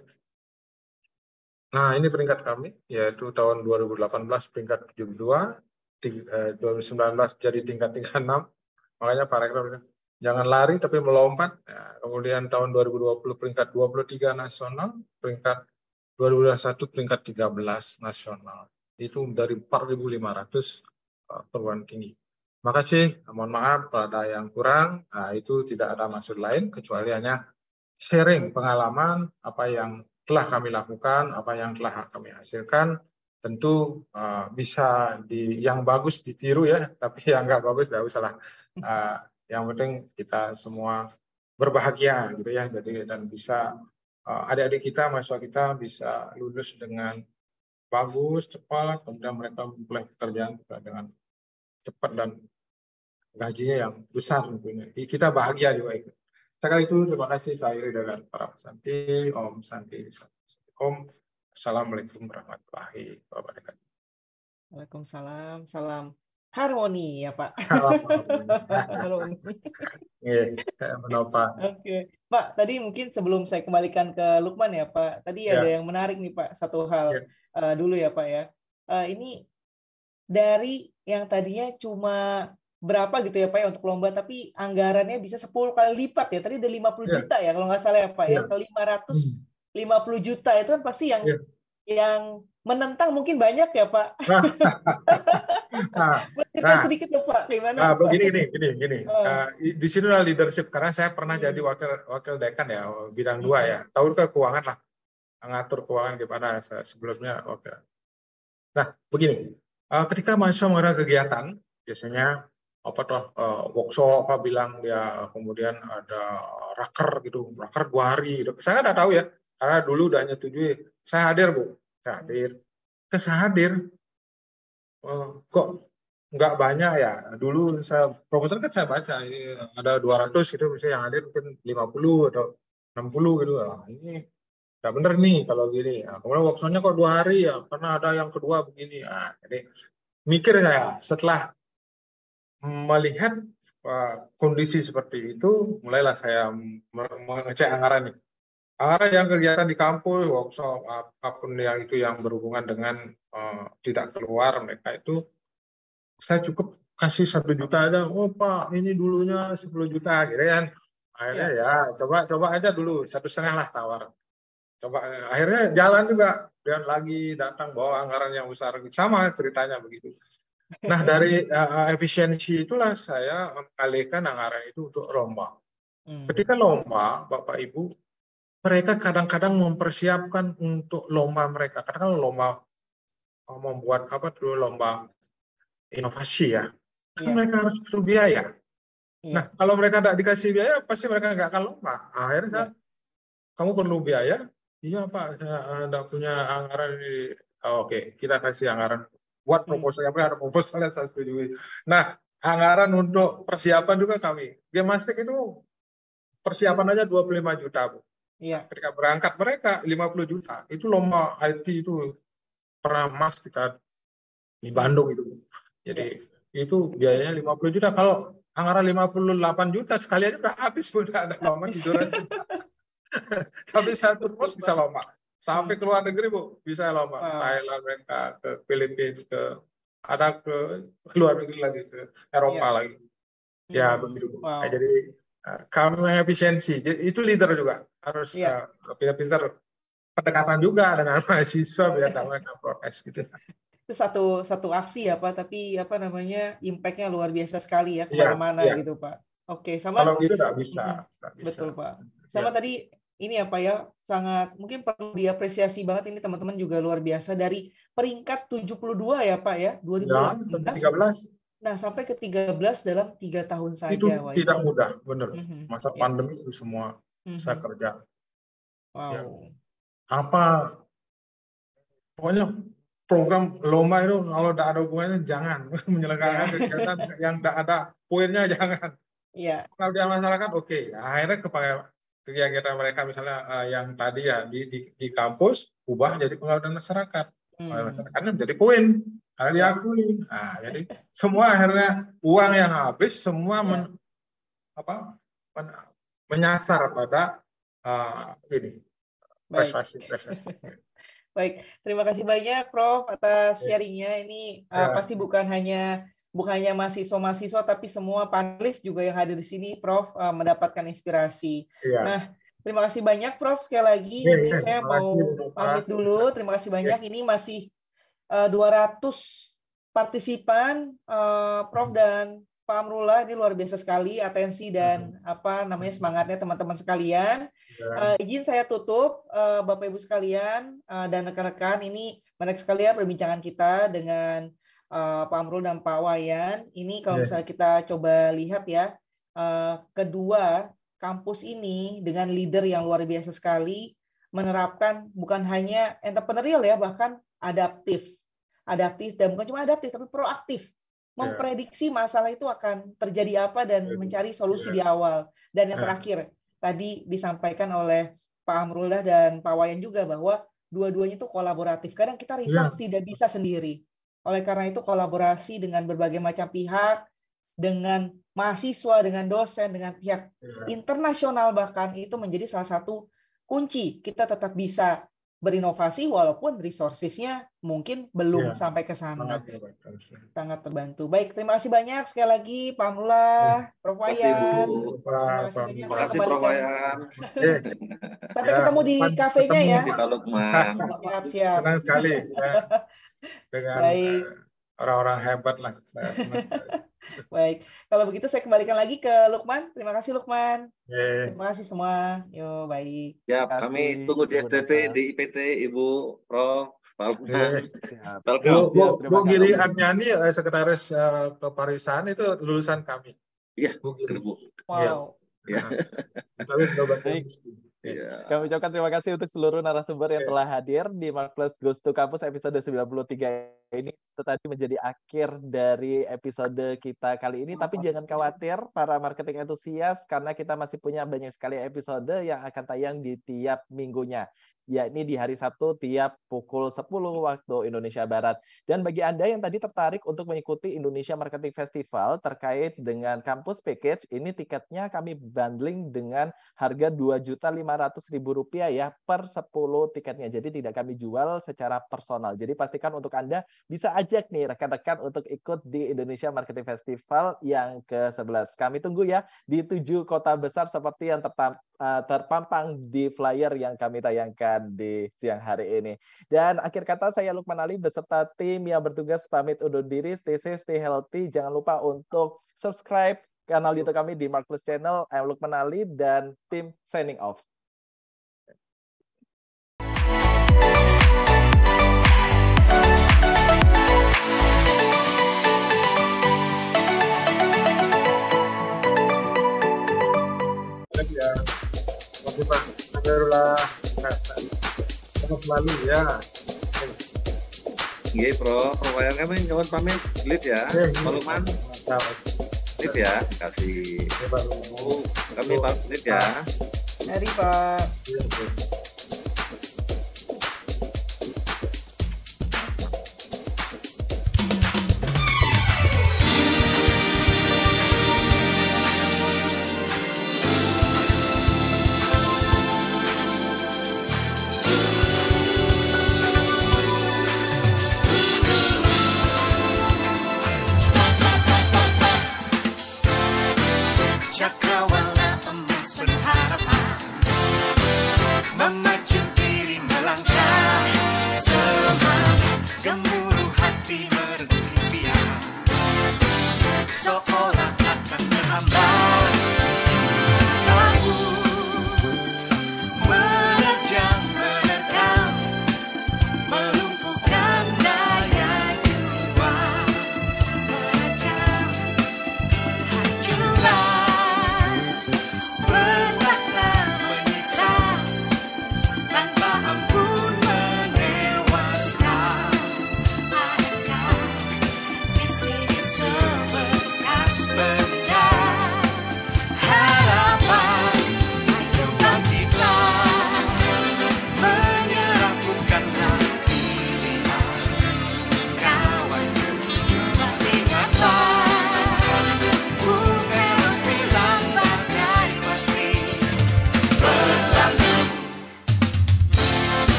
Nah, ini peringkat kami, yaitu tahun 2018 peringkat 72, 2019 jadi tingkat 36. Makanya paragraf jangan lari tapi melompat. Ya, kemudian tahun 2020 peringkat 23 nasional, peringkat 2021 peringkat 13 nasional. Itu dari 4.500 perguruan tinggi. Makasih, mohon maaf kalau ada yang kurang. Nah, itu tidak ada maksud lain kecuali hanya sharing pengalaman apa yang telah kami lakukan, apa yang telah kami hasilkan. Tentu bisa yang bagus ditiru ya, tapi yang nggak bagus nggak usah lah. Yang penting kita semua berbahagia gitu ya. Jadi dan bisa adik-adik kita, mahasiswa kita bisa lulus dengan bagus, cepat, kemudian mereka mulai pekerjaan juga dengan cepat dan gajinya yang besar tentunya. Kita bahagia juga itu. Sekali itu terima kasih saya dengan para Santi, Om Santi, Om. Assalamualaikum warahmatullahi wabarakatuh. Waalaikumsalam, salam harmoni ya Pak. Harmoni. Oke, Pak. Tadi mungkin sebelum saya kembalikan ke Lukman ya Pak. Tadi ada yang menarik nih Pak. Satu hal dulu ya Pak ya. Ini dari yang tadinya cuma berapa gitu ya Pak ya untuk lomba, tapi anggarannya bisa 10 kali lipat ya. Tadi ada 50 juta ya kalau nggak salah ya Pak ya. Ke 550 juta itu kan pasti yang menentang mungkin banyak ya Pak. Sedikit ya Pak, gimana? Begini. Di sinilah leadership karena saya pernah jadi wakil dekan ya bidang 2 ya. Tahu ke keuangan lah, ngatur keuangan gimana sebelumnya. Oke. Nah begini, ketika mahasiswa mengadakan kegiatan biasanya workshop apa bilang dia, kemudian ada raker gitu, raker 2 hari gitu. Saya nggak tahu ya, karena dulu udah nyetujui. Saya hadir Bu, saya hadir. Kok nggak banyak ya? Dulu proposal kan saya baca ini ada 200 gitu, misalnya yang hadir mungkin 50 atau 60 gitu. Nah, ini nggak bener nih kalau gini. Nah, kemudian workshopnya kok 2 hari ya, karena ada yang kedua begini. Nah, jadi mikir saya setelah melihat kondisi seperti itu, mulailah saya mengecek anggaran nih. Anggaran yang kegiatan di kampus, workshop, apapun yang itu yang berhubungan dengan tidak keluar mereka itu, saya cukup kasih 1 juta aja. Oh Pak, ini dulunya 10 juta, gitu kan. Akhirnya ya coba aja dulu 1,5 lah tawar. Coba akhirnya jalan juga, dan lagi datang bawa anggaran yang besar, sama ceritanya begitu. Nah, dari efisiensi itulah saya mengalihkan anggaran itu untuk lomba. Ketika lomba, Bapak Ibu, mereka kadang-kadang mempersiapkan untuk lomba mereka. Kadang-kadang lomba membuat lomba inovasi ya. Kan mereka harus perlu biaya. Nah, kalau mereka tidak dikasih biaya, pasti mereka nggak akan lomba. Akhirnya kamu perlu biaya? Iya Pak, saya tidak punya anggaran ini. Oke, kita kasih anggaran. Buat proposal, ada proposalnya saya setuju. Nah, anggaran untuk persiapan juga kami. Gemastik itu persiapan aja 25 juta, Bu. Iya. Ketika berangkat mereka 50 juta. Itu lomba IT itu pernah emas kita di Bandung itu. Jadi itu biayanya 50 juta. Kalau anggaran 58 juta sekali aja udah habis, udah ada lomba tiduran. Tapi satu pos bisa lomba. Sampai ke luar negeri, Bu, bisa lomba. Thailand mereka, ke Filipina, ada ke luar negeri lagi, ke Eropa lagi. Ya begitu. Nah, jadi kami efisiensi. Jadi, itu leader juga harus pintar-pintar pendekatan juga dengan mahasiswa biar mereka protes gitu. Itu satu aksi ya Pak, tapi apa namanya impact-nya luar biasa sekali ya kemana-mana gitu Pak. Oke, sama. Kalau itu nggak bisa. Betul Pak. Sama tadi ini apa ya, sangat mungkin perlu diapresiasi banget ini teman-teman juga luar biasa dari peringkat 72 ya Pak ya 2013. Nah, sampai ke 13 dalam 3 tahun saja. Itu tidak mudah, benar. Masa pandemi itu semua saya kerja. Wow. Ya. Apa, pokoknya program lomba itu kalau tidak ada hubungannya jangan. Menyelenggarakan kegiatan yang tidak ada poinnya jangan. Iya. Pengabdian masyarakat oke. Akhirnya kepada kegiatan mereka misalnya yang tadi ya di kampus ubah jadi pengabdian masyarakat. Masyarakatnya menjadi poin. Karena diakui. Nah, jadi semua akhirnya uang yang habis semua menyasar pada ini prestasi. Baik, terima kasih banyak Prof atas sharingnya. Ini pasti bukan hanya mahasiswa-mahasiswa tapi semua panelis juga yang hadir di sini Prof mendapatkan inspirasi. Nah, terima kasih banyak Prof sekali lagi. Ini saya mau pamit dulu. Terima kasih banyak. Ini masih 200 partisipan, Prof dan Pak Amrullah, ini luar biasa sekali atensi dan semangatnya teman-teman sekalian. Izin saya tutup, Bapak Ibu sekalian dan rekan-rekan, ini menarik sekali ya perbincangan kita dengan Pak Amrul dan Pak Wayan. Ini kalau misalnya kita coba lihat ya, kedua kampus ini dengan leader yang luar biasa sekali menerapkan bukan hanya entrepreneurial ya, bahkan adaptif dan bukan cuma adaptif tapi proaktif, memprediksi masalah itu akan terjadi apa dan mencari solusi di awal. Dan yang terakhir tadi disampaikan oleh Pak Amrullah dan Pak Wayan juga bahwa dua-duanya itu kolaboratif. Kadang kita research tidak bisa sendiri. Oleh karena itu kolaborasi dengan berbagai macam pihak, dengan mahasiswa, dengan dosen, dengan pihak internasional bahkan itu menjadi salah satu kunci kita tetap bisa berinovasi walaupun resources-nya mungkin belum sampai ke sana. Sangat terbantu. Baik, terima kasih banyak sekali lagi Pak Amrullah, Prof Wayan. Terima kasih Prof Wayan. Sampai ketemu di kafenya ya. Pak Lukman. Siap. Senang sekali dengan orang-orang hebat lah. Baik, kalau begitu saya kembalikan lagi ke Lukman. Terima kasih Lukman. Terima kasih semua. Yo, baik. Ya, kami tunggu di FDP, di IPT, Ibu Prof. Pak Lukman. Bu Giri Agnyani, Sekretaris Kepariwisataan itu lulusan kami. Iya, Bu Giri. Wow. Ya. Tapi Kami ucapkan terima kasih untuk seluruh narasumber yang telah hadir di Marketplace Goes to Campus episode 93 ini. Itu tadi menjadi akhir dari episode kita kali ini. Tapi jangan khawatir para marketing entusias, karena kita masih punya banyak sekali episode yang akan tayang di tiap minggunya, yakni di hari Sabtu tiap pukul 10 waktu Indonesia Barat. Dan bagi Anda yang tadi tertarik untuk mengikuti Indonesia Marketing Festival terkait dengan Campus Package, ini tiketnya kami bundling dengan harga Rp2.500.000 ya per 10 tiketnya. Jadi tidak kami jual secara personal. Jadi pastikan untuk Anda bisa ajak nih rekan-rekan untuk ikut di Indonesia Marketing Festival yang ke-11. Kami tunggu ya di 7 kota besar seperti yang terpampang di flyer yang kami tayangkan di siang hari ini. Dan akhir kata saya Lukman Ali beserta tim yang bertugas pamit undur diri. Stay safe, stay healthy. Jangan lupa untuk subscribe kanal YouTube kami di Marketplace Channel. I'm Lukman Ali dan tim signing off. Terima kasih Pak. Selalu ya. Iya, Prof Wayan kami nyuwun pamit lead ya. Pak Lukman. Lead ya. Kasih. Kami pamit ya. Mari Pak.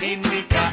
Indika.